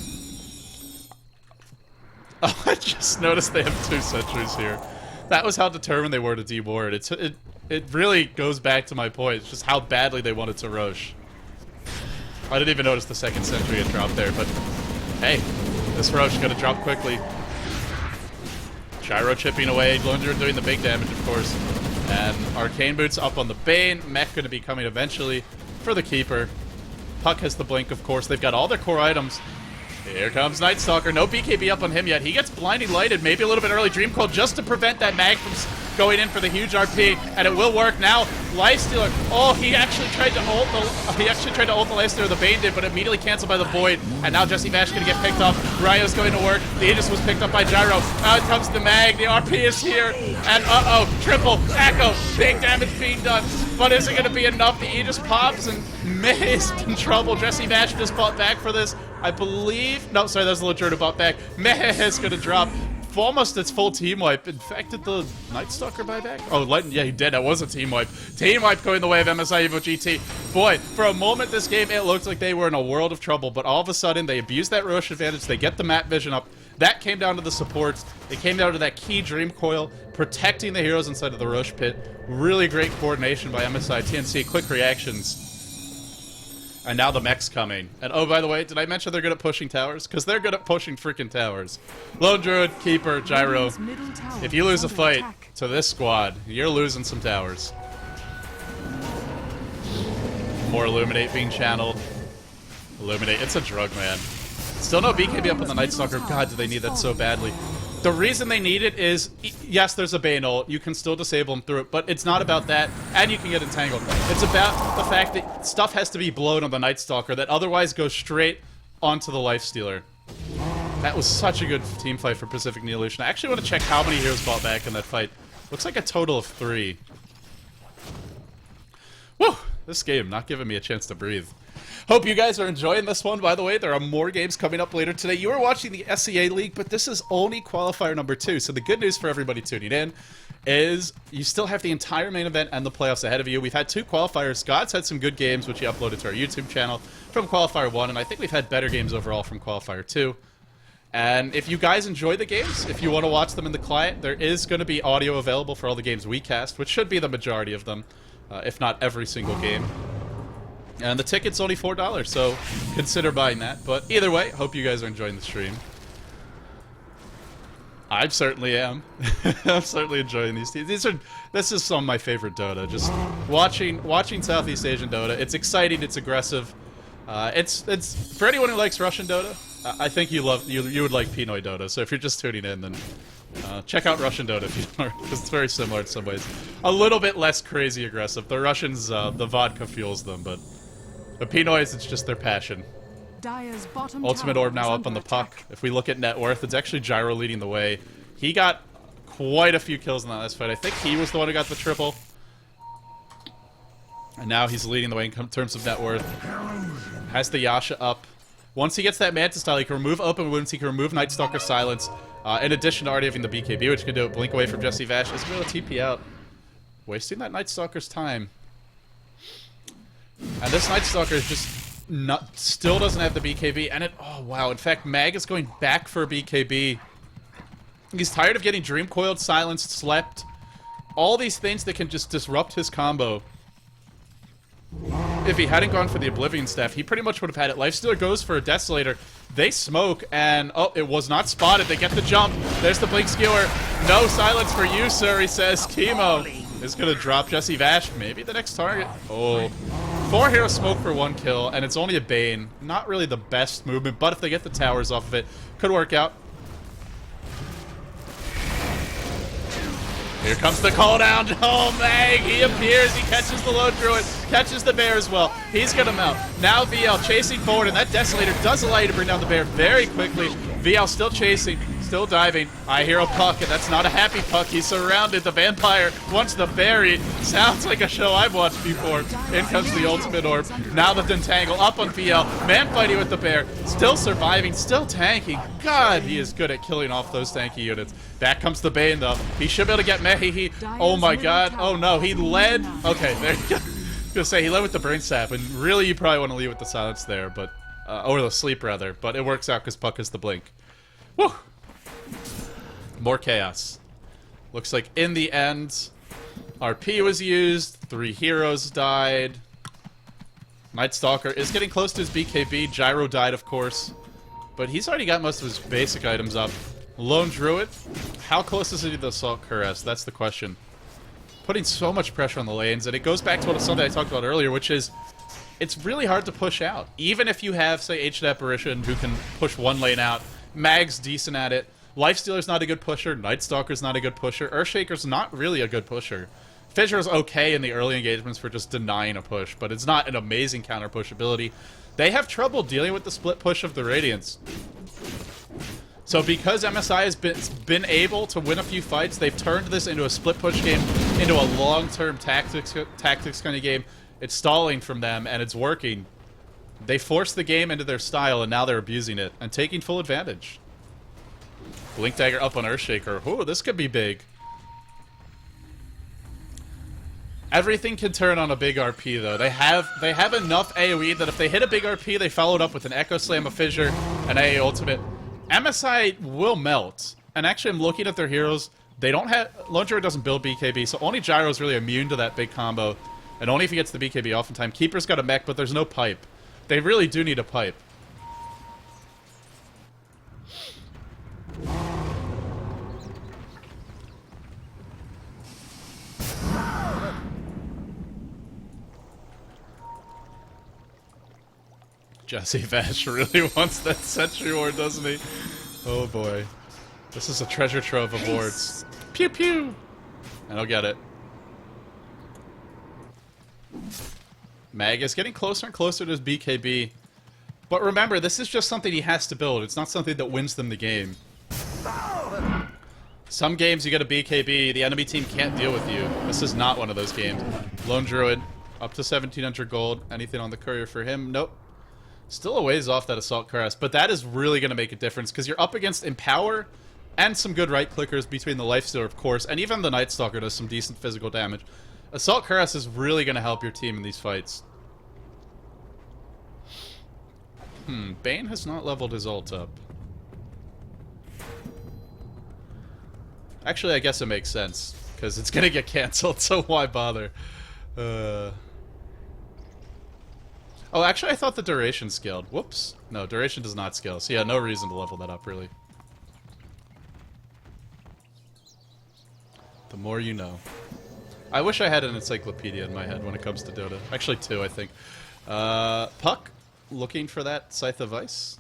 Oh, I just noticed they have 2 sentries here. That was how determined they were to deward. It really goes back to my point. It's just how badly they wanted to Roche. I didn't even notice the 2nd sentry had dropped there, but hey, this Roche is gonna drop quickly. Gyro chipping away. Lone Druid doing the big damage, of course. And Arcane Boots up on the Bane. Mech going to be coming eventually for the Keeper. Puck has the Blink, of course. They've got all their core items. Here comes Night Stalker. No BKB up on him yet. He gets blinding lighted, maybe a little bit early Dream Coil just to prevent that mag from going in for the huge RP, and it will work now. Lifestealer. Oh, he actually tried to ult the Lifestealer. The Bane did, but immediately canceled by the Void. And now Jesse Vash going to get picked off. Ryo's going to work. The Aegis was picked up by Gyro. Out comes the mag. The RP is here, and triple echo. Big damage being done, but is it going to be enough? The Aegis pops, and Meh is in trouble. Jesse Vash just fought back for this. I believe... No, sorry, that was the Ledger to bot back. Meh is going to drop almost its full team wipe. In fact, did the Night Stalker buy back? Oh, yeah, he did. That was a team wipe. Team wipe going the way of MSIevoGT. Boy, for a moment this game, it looked like they were in a world of trouble, but all of a sudden, they abused that Roche advantage. They get the map vision up. That came down to the supports. It came down to that key Dream Coil, protecting the heroes inside of the Roche pit. Really great coordination by MSIevoGT-TnC. Quick reactions. And now the mech's coming. And oh, by the way, did I mention they're good at pushing towers? Because they're good at pushing freaking towers. Lone Druid, Keeper, Gyro. If you lose a fight to this squad, you're losing some towers. More Illuminate being channeled. Illuminate, it's a drug, man. Still no BKB up on the Night Stalker. God, do they need that so badly. The reason they need it is, yes, there's a Bane ult. You can still disable him through it, but it's not about that, and you can get entangled. It's about the fact that stuff has to be blown on the Night Stalker that otherwise goes straight onto the Lifestealer. That was such a good team fight for Pacific.Neo Neolution. I actually want to check how many heroes fought back in that fight. Looks like a total of 3. Woo! This game not giving me a chance to breathe. Hope you guys are enjoying this one. By the way, there are more games coming up later today. You are watching the SEA League, but this is only qualifier number 2. So the good news for everybody tuning in is you still have the entire main event and the playoffs ahead of you. We've had 2 qualifiers. God's had some good games, which he uploaded to our YouTube channel from qualifier 1, and I think we've had better games overall from qualifier 2. And if you guys enjoy the games, if you want to watch them in the client, there is going to be audio available for all the games we cast, which should be the majority of them, if not every single game. And the ticket's only $4, so consider buying that. But either way, hope you guys are enjoying the stream. I certainly am. I'm certainly enjoying these teams. This is some of my favorite Dota. Just watching Southeast Asian Dota. It's exciting. It's aggressive. It's for anyone who likes Russian Dota. I think you would like Pinoy Dota. So if you're just tuning in, then check out Russian Dota if you don't, because it's very similar in some ways. A little bit less crazy aggressive. The Russians, the vodka fuels them, but the Pinoys, it's just their passion. Ultimate Orb now up on the puck. If we look at net worth, it's actually Gyro leading the way. He got quite a few kills in that last fight. I think he was the one who got the triple. And now he's leading the way in terms of net worth. Has the Yasha up. Once he gets that Mantis style, he can remove open wounds, he can remove Night Stalker Silence, in addition to already having the BKB, which can do it. Blink away from Jesse Vash. He's going to TP out. Wasting that Night Stalker's time. And this Night Stalker is just still doesn't have the BKB, and oh wow, in fact, Mag is going back for a BKB. He's tired of getting Dream Coiled, Silenced, Slept. All these things that can just disrupt his combo. If he hadn't gone for the Oblivion Staff, he pretty much would have had it. Lifestealer goes for a Desolator. They smoke, and oh, it was not spotted. They get the jump. There's the Blink Skewer. No silence for you, sir, he says. Chemo is going to drop Jesse Vash. Maybe the next target. Oh. 4 heroes smoke for 1 kill, and it's only a Bane. Not really the best movement, but if they get the towers off of it, could work out. Here comes the cooldown. Oh, Mag, he appears. He catches the Lone Druid, catches the bear as well. He's going to mount. Now VL chasing forward, and that Desolator does allow you to bring down the bear very quickly. VL still chasing, still diving. I hear a puck, and that's not a happy puck. He's surrounded. The vampire wants the berry. Sounds like a show I've watched before. In comes the Ultimate Orb. Now the Dentangle up on VL. Man fighting with the bear. Still surviving, still tanking. God, he is good at killing off those tanky units. Back comes the Bane, though. He should be able to get Mehi. Oh my god. Oh no, he led. Okay, there you go. I was gonna say, he led with the Brain Sap, and really you probably want to lead with the Silence there, but or the Sleep, rather. But it works out because Puck is the Blink. Woo! More chaos. Looks like in the end, RP was used, 3 heroes died. Night Stalker is getting close to his BKB. Gyro died, of course. But he's already got most of his basic items up. Lone Druid how close is he to the Assault Cuirass? That's the question. Putting so much pressure on the lanes, and it goes back to something I talked about earlier, which is it's really hard to push out. Even if you have, say, Ancient Apparition who can push one lane out, Mag's decent at it, Lifestealer's not a good pusher, Night Stalker's not a good pusher, Earthshaker's not really a good pusher. Fissure's okay in the early engagements for just denying a push, but it's not an amazing counter push ability. They have trouble dealing with the split push of the Radiants. So because MSI has been able to win a few fights, they've turned this into a split push game, into a long-term tactics kind of game. It's stalling from them, and it's working. They forced the game into their style, and now they're abusing it and taking full advantage. Blink Dagger up on Earthshaker. Ooh, this could be big. Everything can turn on a big RP, though. They have enough AoE that if they hit a big RP, they follow it up with an Echo Slam, a Fissure, an AA Ultimate. MSI will melt. And actually, I'm looking at their heroes. They don't have... Lone Druid doesn't build BKB, so only Gyro is really immune to that big combo. And only if he gets the BKB oftentimes. Keeper's got a mech, but there's no pipe. They really do need a pipe. Jesse Vash really wants that Sentry Ward, doesn't he? Oh boy. This is a treasure trove of wards. Pew pew! And I'll get it. Mag is getting closer and closer to his BKB. But remember, this is just something he has to build. It's not something that wins them the game. Some games you get a BKB, the enemy team can't deal with you. This is not one of those games. Lone Druid, up to 1,700 gold. Anything on the courier for him? Nope. Still a ways off that Assault Cuirass, but that is really going to make a difference because you're up against Empower and some good right-clickers between the Lifestealer, of course, and even the Night Stalker does some decent physical damage. Assault Cuirass is really going to help your team in these fights. Bane has not leveled his ult up. Actually, I guess it makes sense, because it's going to get cancelled, so why bother? Oh, actually, I thought the duration scaled. Whoops. No, duration does not scale, so yeah, no reason to level that up, really. The more you know. I wish I had an encyclopedia in my head when it comes to Dota. Actually, two, I think. Puck, looking for that Scythe of Ice.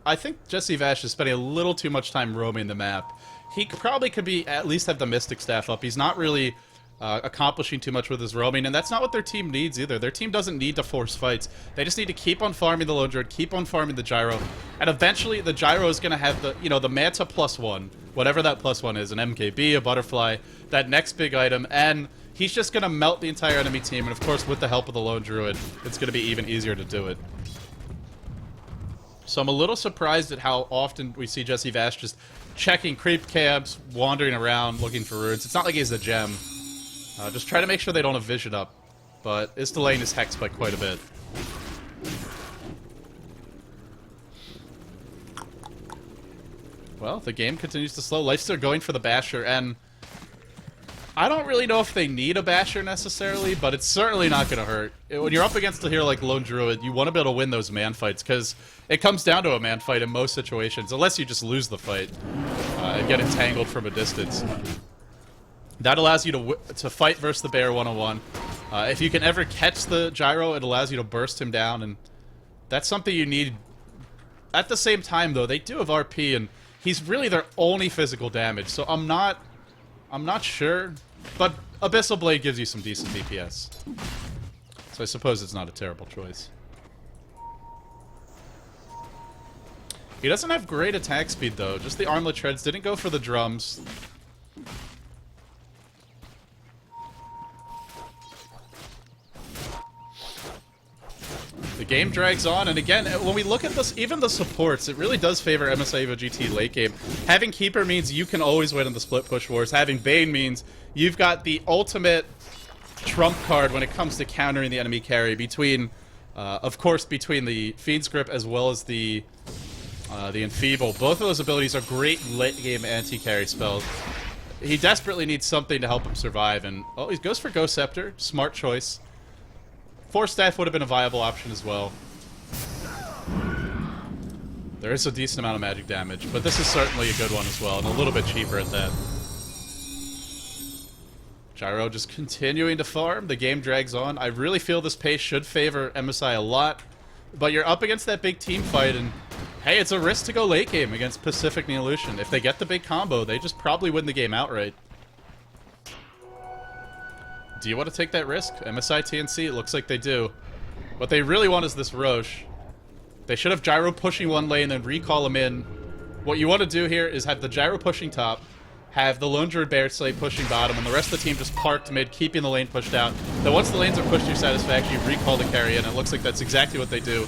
I think Jesse Vash is spending a little too much time roaming the map. He probably could be at least have the Mystic Staff up. He's not really accomplishing too much with his roaming, and that's not what their team needs either. Their team doesn't need to force fights. They just need to keep on farming the Lone Druid, keep on farming the Gyro, and eventually the Gyro is going to have the, the Manta +1, whatever that +1 is, an MKB, a Butterfly, that next big item, and he's just going to melt the entire enemy team, and of course with the help of the Lone Druid, it's going to be even easier to do it. So I'm a little surprised at how often we see Jesse Vash just checking creep camps, wandering around, looking for runes. It's not like he's the gem. Just try to make sure they don't have vision up, but it's delaying his Hex by quite a bit. Well, the game continues to slow. Lifestealer going for the Basher, and I don't really know if they need a Basher necessarily, but it's certainly not going to hurt. When you're up against a hero like Lone Druid, you want to be able to win those man fights, because it comes down to a man fight in most situations, unless you just lose the fight and get entangled from a distance. That allows you to fight versus the bear one-on-one. If you can ever catch the Gyro, it allows you to burst him down, and that's something you need. At the same time, though, they do have RP, and he's really their only physical damage, so I'm not sure. But Abyssal Blade gives you some decent DPS. So I suppose it's not a terrible choice. He doesn't have great attack speed, though. Just the Armlet Treads. Didn't go for the drums. The game drags on, and again, when we look at this, even the supports, it really does favor MSIevoGT late game. Having Keeper means you can always win in the split push wars. Having Bane means you've got the ultimate trump card when it comes to countering the enemy carry between, of course, between the Fiend's Grip as well as the Enfeeble. Both of those abilities are great late game anti-carry spells. He desperately needs something to help him survive, and oh, he goes for Ghost Scepter. Smart choice. Force Staff would have been a viable option as well. There is a decent amount of magic damage, but this is certainly a good one as well, and a little bit cheaper at that. Gyro just continuing to farm. The game drags on. I really feel this pace should favor MSI a lot, but you're up against that big team fight, and hey, it's a risk to go late game against Pacific.Neo. If they get the big combo, they just probably win the game outright. Do you want to take that risk? MSIevoGT-TnC, it looks like they do. What they really want is this Roche. They should have Gyro pushing one lane, then recall him in. What you want to do here is have the Gyro pushing top, have the Lone Druid Bear Slay pushing bottom, and the rest of the team just parked mid, keeping the lane pushed out. Then once the lanes are pushed to your satisfaction, you recall the carry in. It looks like that's exactly what they do.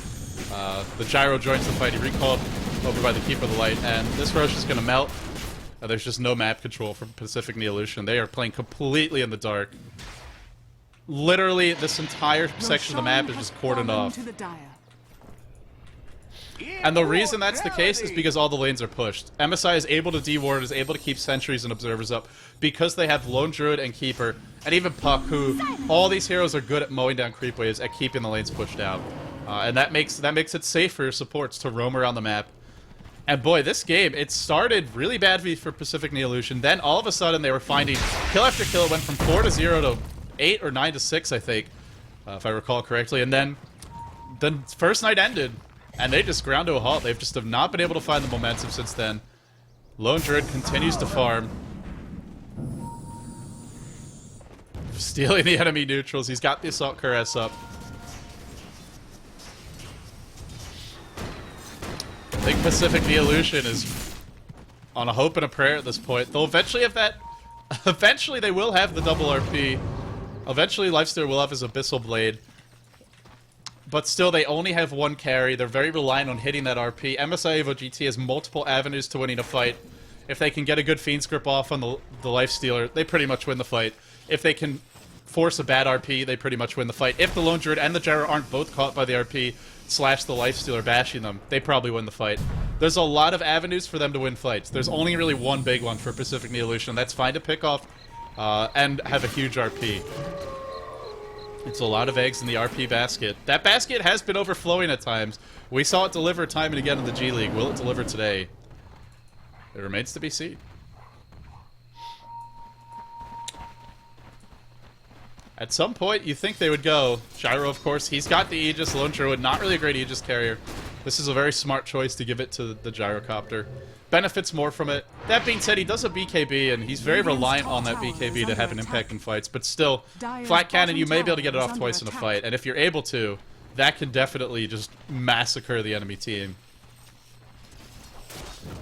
The Gyro joins the fight. He recalled over by the Keeper of the Light, and this Roche is going to melt. There's just no map control from Pacific.Neolution. They are playing completely in the dark. Literally, this entire section of the map is just cordoned off. And the reason that's the case is because all the lanes are pushed. MSI is able to deward, is able to keep sentries and observers up because they have Lone Druid and Keeper, and even Puck, who all these heroes are good at mowing down creep waves, at keeping the lanes pushed out. And that makes it safe for your supports to roam around the map. And boy, this game, it started really badly for Pacific.Neolution. Then all of a sudden they were finding kill after kill. It went from 4 to 0 to 8 or 9 to 6, I think, if I recall correctly. And then the first night ended, and they just ground to a halt. They've just have not been able to find the momentum since then. Lone Druid continues to farm, stealing the enemy neutrals. He's got the Assault Cuirass up. I think Pacific.Neolution is on a hope and a prayer at this point. They'll eventually have that. Eventually, they will have the double RP. Eventually, Lifestealer will have his Abyssal Blade. But still, they only have one carry. They're very reliant on hitting that RP. MSIevoGT has multiple avenues to winning a fight. If they can get a good Fiend's Grip off on the Lifestealer, they pretty much win the fight. If they can force a bad RP, they pretty much win the fight. If the Lone Druid and the Gyro aren't both caught by the RP, / the Lifestealer bashing them, they probably win the fight. There's a lot of avenues for them to win fights. There's only really one big one for Pacific.Neolution, and that's find a pick off and have a huge RP. It's a lot of eggs in the RP basket. That basket has been overflowing at times. We saw it deliver time and again in the G League. Will it deliver today? It remains to be seen. At some point, you think they would go. Gyro, of course, he's got the Aegis. Lone Druid, not really a great Aegis carrier. This is a very smart choice to give it to the Gyrocopter. Benefits more from it. That being said, he does a BKB, and he's very reliant on that BKB to have an impact in fights. But still, Flat Cannon, you may be able to get it off twice in a fight. And if you're able to, that can definitely just massacre the enemy team.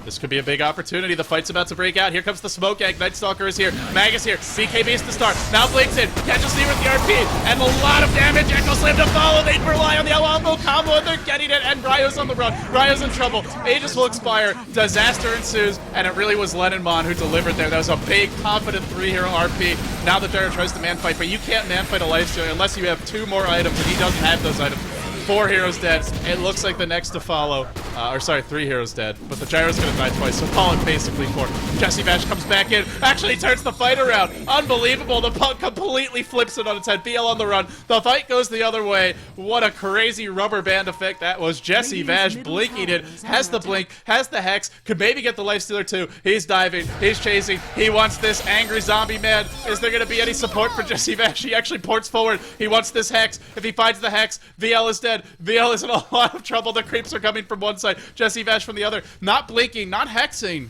This could be a big opportunity. The fight's about to break out. Here comes the Smoke Egg. Night Stalker is here. Mag is here. BKB is to start. Now Blink's in. Catches Lee with the RP. And a lot of damage. Echo Slam to follow. They rely on the Alamo combo, and they're getting it. And Ryo's on the run. Ryo's in trouble. Aegis will expire. Disaster ensues. And it really was Lenonmon who delivered there. That was a big, confident 3-hero RP. Now the Gyro tries to man-fight, but you can't man-fight a Lifestealer unless you have 2 more items, and he doesn't have those items. 4 heroes dead. It looks like the next to follow, or sorry, 3 heroes dead, but the Gyro's gonna die twice, so call it basically 4. Jesse Bash comes back in, actually turns the fight around. Unbelievable, the puck completely flips it on its head. BL on the run, the fight goes the other way. What a crazy rubber band effect that was. Jesse Bash blinking it, has the blink, has the hex, could maybe get the Lifestealer too. He's diving, he's chasing, he wants this angry zombie man. Is there gonna be any support for Jesse Bash? He actually ports forward, he wants this hex. If he finds the hex, VL is dead. VL is in a lot of trouble. The creeps are coming from one side. Jesse Vash from the other. Not blinking, not hexing.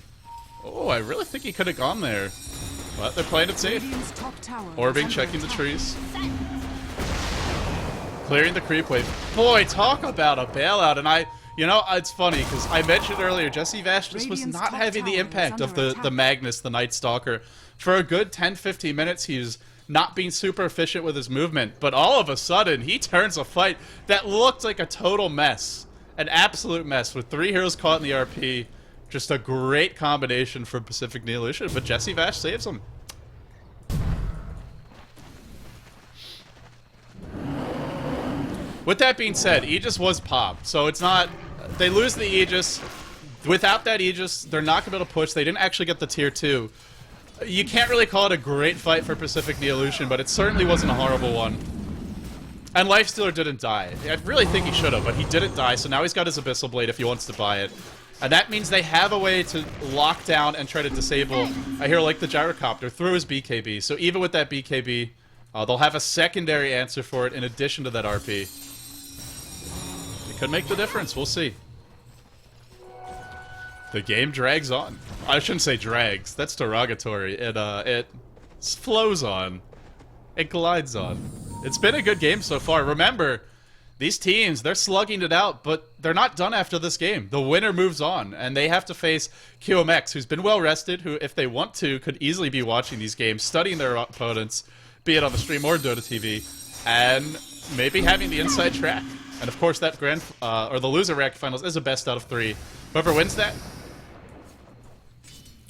Oh, I really think he could have gone there. But they're playing it safe. Orbing, checking the trees. Clearing the creep wave. Boy, talk about a bailout. And you know, it's funny because I mentioned earlier, Jesse Vash just was not having the impact of the Magnus, the Night Stalker. For a good 10-15 minutes, he was not being super efficient with his movement, but all of a sudden, he turns a fight that looked like a total mess. An absolute mess, with 3 heroes caught in the RP. Just a great combination for Pacific.Neolution, but Jesse Vash saves him. With that being said, Aegis was popped, so it's not... They lose the Aegis. Without that Aegis, they're not going to be able to push. They didn't actually get the tier 2. You can't really call it a great fight for Pacific.Neolution, but it certainly wasn't a horrible one. And Lifestealer didn't die. I really think he should have, but he didn't die, so now he's got his Abyssal Blade if he wants to buy it. And that means they have a way to lock down and try to disable a hero like the Gyrocopter through his BKB. So even with that BKB, they'll have a secondary answer for it in addition to that RP. It could make the difference. We'll see. The game drags on. I shouldn't say drags. That's derogatory. It flows on. It glides on. It's been a good game so far. Remember, these teams, they're slugging it out, but they're not done after this game. The winner moves on, and they have to face QMX, who's been well-rested, who, if they want to, could easily be watching these games, studying their opponents, be it on the stream or Dota TV, and maybe having the inside track. And of course, that or the loser react finals is a best out of 3. Whoever wins that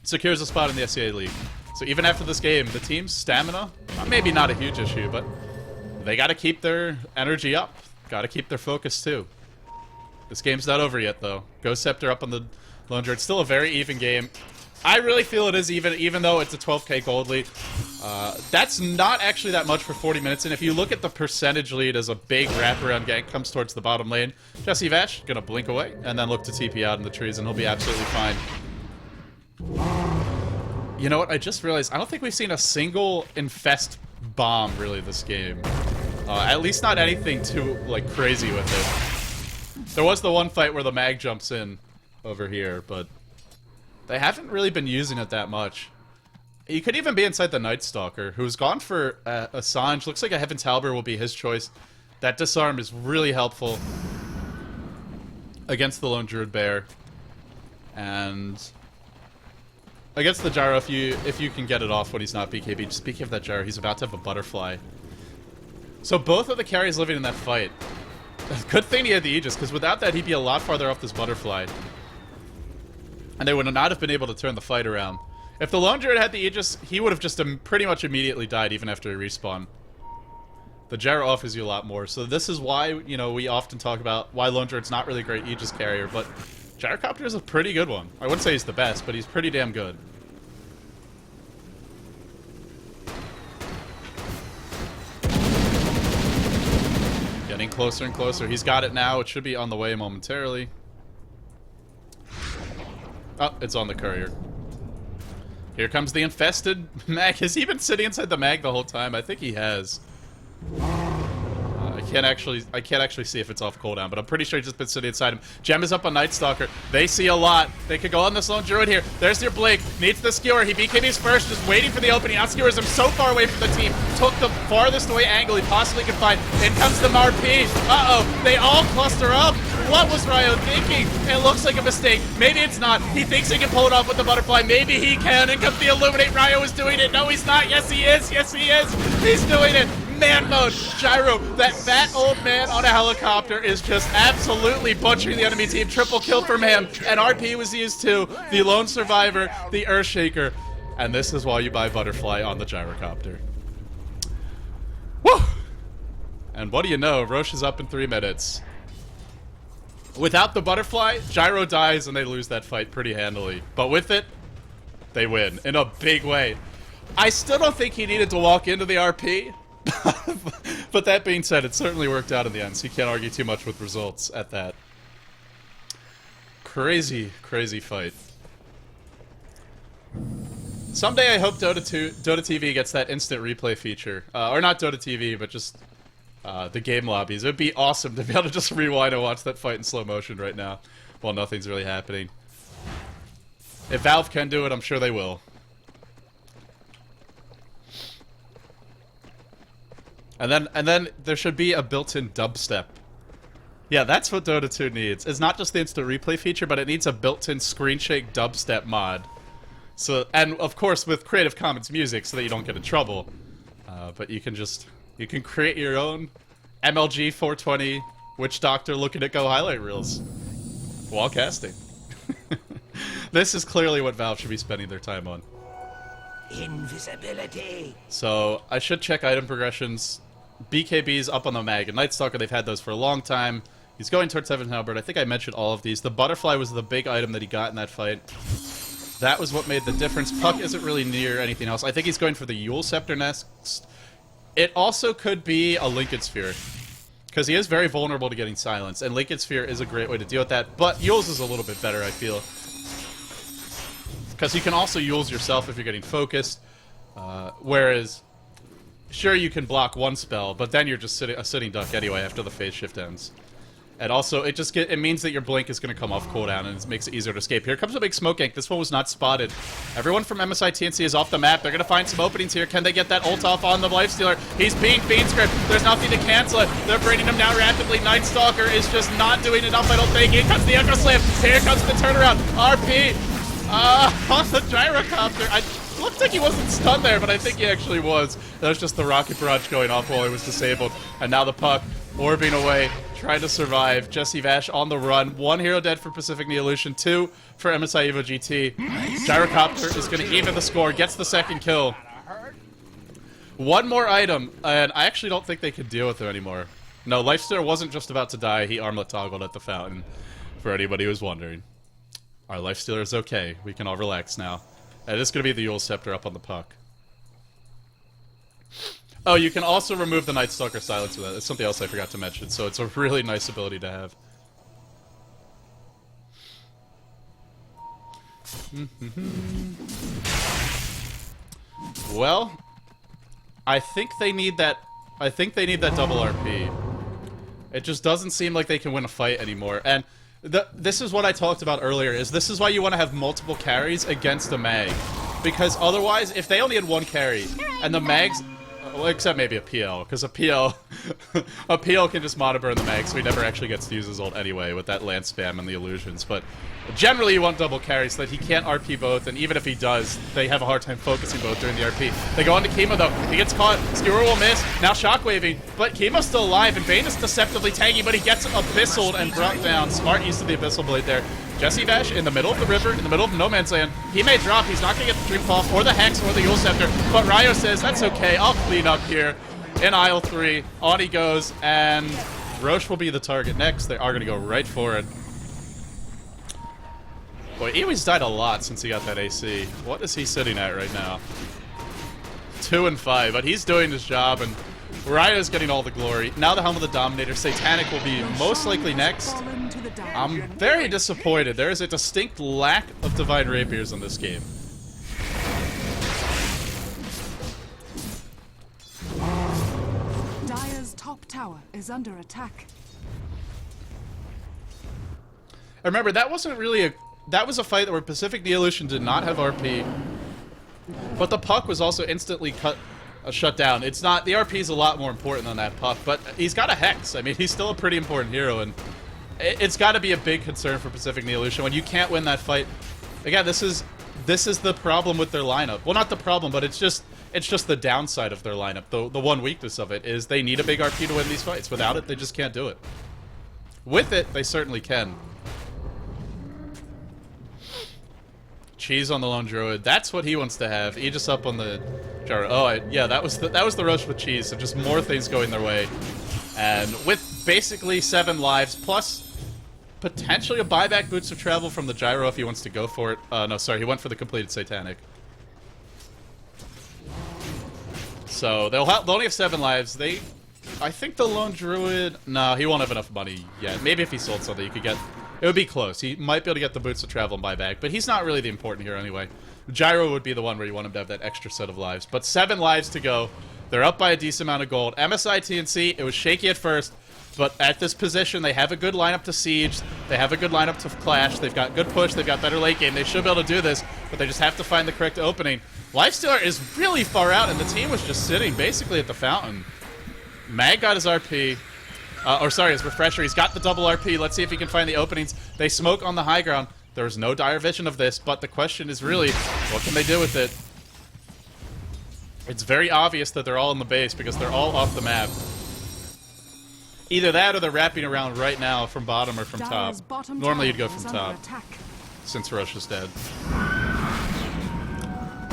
secures a spot in the SEA League. So even after this game, the team's stamina, maybe not a huge issue, but they gotta keep their energy up. Gotta keep their focus, too. This game's not over yet, though. Ghost Scepter up on the Lone Druid. It's still a very even game. I really feel it is even though it's a 12k gold lead. That's not actually that much for 40 minutes, and if you look at the percentage lead as a big wraparound gank comes towards the bottom lane, Jesse Vash gonna blink away, and then look to TP out in the trees, and he'll be absolutely fine. You know what? I just realized I don't think we've seen a single infest bomb really this game. At least not anything too like crazy with it. There was the one fight where the mag jumps in over here, but they haven't really been using it that much. You could even be inside the Night Stalker, who's gone for a Sange. Looks like a Heaven's Halberd will be his choice. That disarm is really helpful against the Lone Druid Bear. And against the Gyro, if you can get it off when he's not BKB. Speaking of that Gyro, he's about to have a butterfly. So both of the carries living in that fight. Good thing he had the Aegis, because without that he'd be a lot farther off this butterfly. And they would not have been able to turn the fight around. If the Lone Druid had the Aegis, he would have just pretty much immediately died even after he respawned. The Gyro offers you a lot more, so this is why, you know, we often talk about why Lone Druid's not really a great Aegis carrier, but Gyrocopter is a pretty good one. I wouldn't say he's the best, but he's pretty damn good. Getting closer and closer. He's got it now. It should be on the way momentarily. Oh, it's on the courier. Here comes the infested mag. Has he been sitting inside the mag the whole time? I think he has. I can't actually see if it's off cooldown, but I'm pretty sure he's just been sitting inside him. Gem is up on Night Stalker. They see a lot. They could go on this Lone Druid here. There's your Blink. Needs the skewer. He BKBs first, just waiting for the opening. Outskewers him so far away from the team. Took the farthest away angle he possibly could find. In comes the Marp. Uh-oh. They all cluster up. What was Ryo thinking? It looks like a mistake. Maybe it's not. He thinks he can pull it off with the butterfly. Maybe he can. In comes the Illuminate. Ryo is doing it. No, he's not. Yes, he is. Yes, he is. He's doing it. Man mode. Gyro, that fat old man on a helicopter is just absolutely butchering the enemy team. Triple kill from him. And RP was used too. The lone survivor, the Earthshaker. And this is why you buy Butterfly on the Gyrocopter. Woo! And what do you know? Roche is up in 3 minutes. Without the Butterfly, Gyro dies and they lose that fight pretty handily. But with it, they win in a big way. I still don't think he needed to walk into the RP. But that being said, it certainly worked out in the end, so you can't argue too much with results at that. Crazy, crazy fight. Someday I hope Dota TV gets that instant replay feature. Or not Dota TV, but just the game lobbies. It would be awesome to be able to just rewind and watch that fight in slow motion right now while nothing's really happening. If Valve can do it, I'm sure they will. And then there should be a built-in dubstep. Yeah, that's what Dota 2 needs. It's not just the instant replay feature, but it needs a built-in screen shake dubstep mod. So, and of course with Creative Commons music, so that you don't get in trouble. But you can create your own MLG 420 Witch Doctor looking at go highlight reels while casting. This is clearly what Valve should be spending their time on. Invisibility. So I should check item progressions. BKB's up on the mag. And Night Stalker, they've had those for a long time. He's going towards Heaven's Halberd. I think I mentioned all of these. The Butterfly was the big item that he got in that fight. That was what made the difference. Puck isn't really near anything else. I think he's going for the Yule Scepter next. It also could be a Lincoln Sphere. Because he is very vulnerable to getting silenced, and Lincoln Sphere is a great way to deal with that, but Yule's is a little bit better, I feel. Because you can also Yule's yourself if you're getting focused, whereas, sure, you can block one spell, but then you're just a sitting duck anyway after the phase shift ends. And also, it means that your blink is going to come off cooldown, and it makes it easier to escape. Here comes a big smoke gank. This one was not spotted. Everyone from MSIevoGT-TnC is off the map. They're going to find some openings here. Can they get that ult off on the Lifestealer? He's being Fiend Script. There's nothing to cancel it. They're bringing him down rapidly. Night Stalker is just not doing enough, I don't think. Here comes the Echo Slam. Here comes the turnaround. RP on the gyrocopter. Looked like he wasn't stunned there, but I think he actually was. That was just the rocket barrage going off while he was disabled. And now the puck orbing away, trying to survive. Jesse Vash on the run. 1 hero dead for Pacific.Neolution, 2 for MSIevoGT. Gyrocopter is going to even the score, gets the second kill. 1 more item, and I actually don't think they could deal with him anymore. No, Lifestealer wasn't just about to die. He armlet toggled at the fountain, for anybody who's wondering. Our Lifestealer is okay. We can all relax now. And it's going to be the Yule Scepter up on the puck. Oh, you can also remove the Night Stalker silence with that. That's something else I forgot to mention, so it's a really nice ability to have. Well, I think they need that double RP. It just doesn't seem like they can win a fight anymore. And this is what I talked about earlier, is this is why you want to have multiple carries against a mag. Because otherwise, if they only had 1 carry, and the mags... Well, except maybe a PL, because a PL can just mono burn the mag, so he never actually gets to use his ult anyway with that land spam and the illusions. But generally you want double carry so that he can't RP both, and even if he does, they have a hard time focusing both during the RP. They go on to Kima though, he gets caught, Skewer will miss, now shockwaving, but Kima's still alive, and Bane is deceptively tanky, but he gets abyssaled and brought down. Smart use of the Abyssal Blade there. Jesse Vash in the middle of the river, in the middle of no man's land. He may drop, he's not going to get the Dream Cloth or the Hex or the Yule Scepter, but Ryo says, that's okay, I'll clean up here. In aisle 3, on he goes, and Roche will be the target next. They are going to go right for it. Boy, Iwi's died a lot since he got that AC. What is he sitting at right now? 2 and 5, but he's doing his job, and Ryo's getting all the glory. Now the Helm of the Dominator. Satanic will be most likely next. I'm very disappointed. There is a distinct lack of Divine Rapiers in this game. Dire's top tower is under attack. Remember, that wasn't really that was a fight where Pacific.Neolution did not have RP, but the puck was also instantly shut down. It's not, the RP is a lot more important than that puck, but he's got a Hex. I mean, he's still a pretty important hero, and it's got to be a big concern for Pacific.Neolution when you can't win that fight. Again, this is the problem with their lineup. Well, not the problem, but it's just the downside of their lineup. The one weakness of it is they need a big RP to win these fights. Without it, they just can't do it. With it, they certainly can. Cheese on the Lone Druid. That's what he wants to have. Aegis up on the Gyro. Oh, yeah, that was the rush with Cheese. So just more things going their way. And with basically 7 lives, plus potentially a buyback Boots of Travel from the Gyro if he wants to go for it. No, sorry, he went for the completed Satanic. So they'll only have 7 lives. I think the Lone Druid... No, he won't have enough money yet. Maybe if he sold something, he could get... It would be close. He might be able to get the Boots of Travel and buy back, but he's not really the important hero anyway. Gyro would be the one where you want him to have that extra set of lives. But 7 lives to go. They're up by a decent amount of gold. MSIevoGT-TnC, it was shaky at first, but at this position, they have a good lineup to siege. They have a good lineup to clash. They've got good push. They've got better late game. They should be able to do this, but they just have to find the correct opening. Lifestealer is really far out, and the team was just sitting basically at the fountain. Mag got his RP. Or sorry, his refresher. He's got the double RP. Let's see if he can find the openings. They smoke on the high ground. There's no dire vision of this, but the question is really, what can they do with it? It's very obvious that they're all in the base because they're all off the map. Either that or they're wrapping around right now from bottom or from top. Normally you'd go from top, since Roche is dead.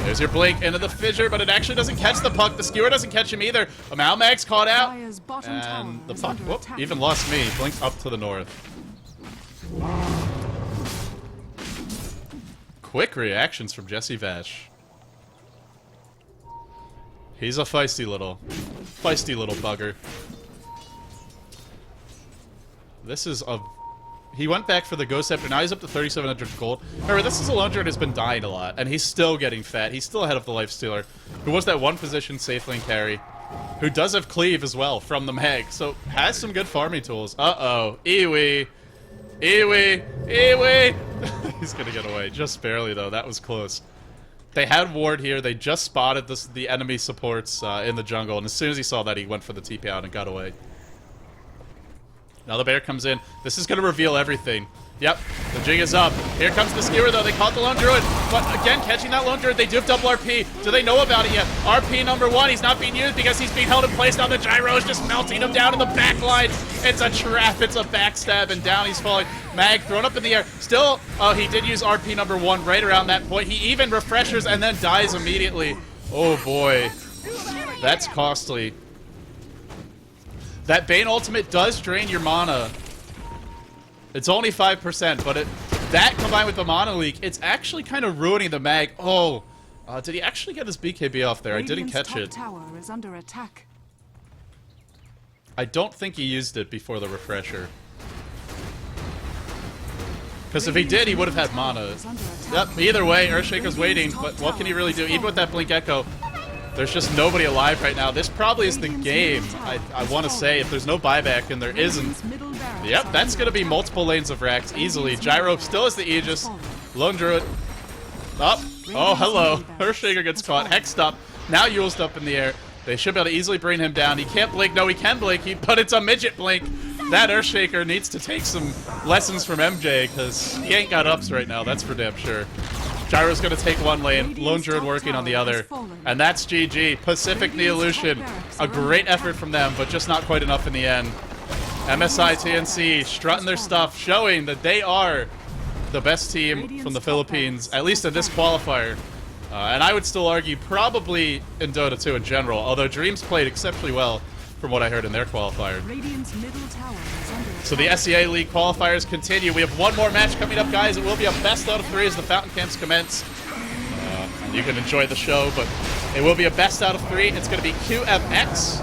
There's your blink into the fissure, but it actually doesn't catch the puck. The skewer doesn't catch him either. Malmag's caught out, and the puck, whoop, even lost me. Blinked up to the north. Quick reactions from Jesse Vash. He's a feisty little bugger. This is a... He went back for the Ghost Scepter. Now he's up to 3,700 gold. Remember, this is a lone druid who's been dying a lot, and he's still getting fat. He's still ahead of the Lifestealer, who was that one position safe lane carry, who does have cleave as well from the mag, so has some good farming tools. Uh-oh. Iwi. Iwi. Iwi. He's gonna get away. Just barely, though. That was close. They had ward here. They just spotted the enemy supports in the jungle, and as soon as he saw that, he went for the TP out and got away. Now the bear comes in. This is going to reveal everything. Yep, the jig is up. Here comes the skewer, though. They caught the lone druid. But again, catching that lone druid, they do have double RP. Do they know about it yet? RP number 1, he's not being used because he's being held in place. Now the gyro is just melting him down in the back line. It's a trap. It's a backstab, and down he's falling. Mag thrown up in the air. Still, he did use RP number 1 right around that point. He even refreshes and then dies immediately. Oh, boy. That's costly. That Bane ultimate does drain your mana. It's only 5%, but that combined with the mana leak, it's actually kind of ruining the mag. Oh, did he actually get his BKB off there? I didn't catch it. Tower is under attack. I don't think he used it before the refresher. Because if he did, he would have had mana. Yep, either way, Earthshaker's waiting, but what can he really do? Even with that Blink Echo, there's just nobody alive right now. This probably is the game, I want to say, if there's no buyback, and there isn't. Yep, that's going to be multiple lanes of racks easily. Gyro still has the Aegis. Lone Druid. Up. Oh, hello. Earthshaker gets caught. Hexed up. Now Yule's up in the air. They should be able to easily bring him down. He can't blink. No, he can blink, but it's a midget blink. That Earthshaker needs to take some lessons from MJ, because he ain't got ups right now, that's for damn sure. Gyro's going to take one lane, Lone Druid working on the other, and that's GG. Pacific.Neo. A great effort from them, but just not quite enough in the end. MSIevoGT-TnC strutting their stuff, showing that they are the best team from the Philippines, at least in this qualifier. And I would still argue probably in Dota 2 in general, although Dreams played exceptionally well from what I heard in their qualifier. So the SEA League qualifiers continue. We have one more match coming up, guys. It will be a best out of 3 as the Fountain Camps commence. You can enjoy the show, but it will be a best out of 3. It's going to be QMX.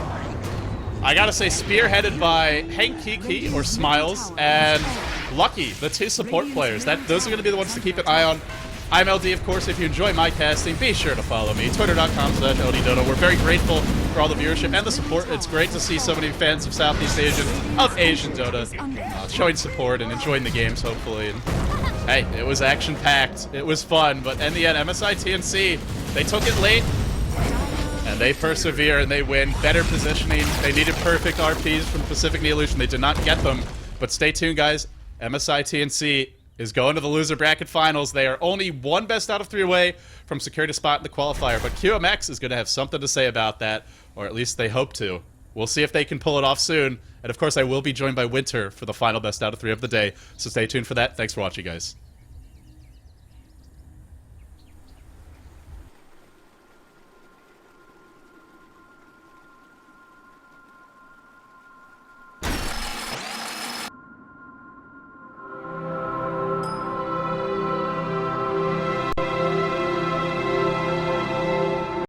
I gotta say, spearheaded by Hank Kiki, or Smiles, and Lucky, the 2 support players. Those are going to be the ones to keep an eye on. I'm LD, of course. If you enjoy my casting, be sure to follow me. Twitter.com/LDDodo. We're very grateful for all the viewership and the support. It's great to see so many fans of Southeast Asian, of Asian Dota, showing support and enjoying the games, hopefully. And, hey, it was action-packed. It was fun. But in the end, MSIevoGT-TnC, they took it late, and they persevere, and they win. Better positioning. They needed perfect RPs from Pacific.Neo. They did not get them. But stay tuned, guys. MSIevoGT-TnC is going to the loser bracket finals. They are only one best out of 3 away from securing a spot in the qualifier, but QMX is going to have something to say about that, or at least they hope to. We'll see if they can pull it off soon, and of course I will be joined by Winter for the final best out of 3 of the day, so stay tuned for that. Thanks for watching, guys.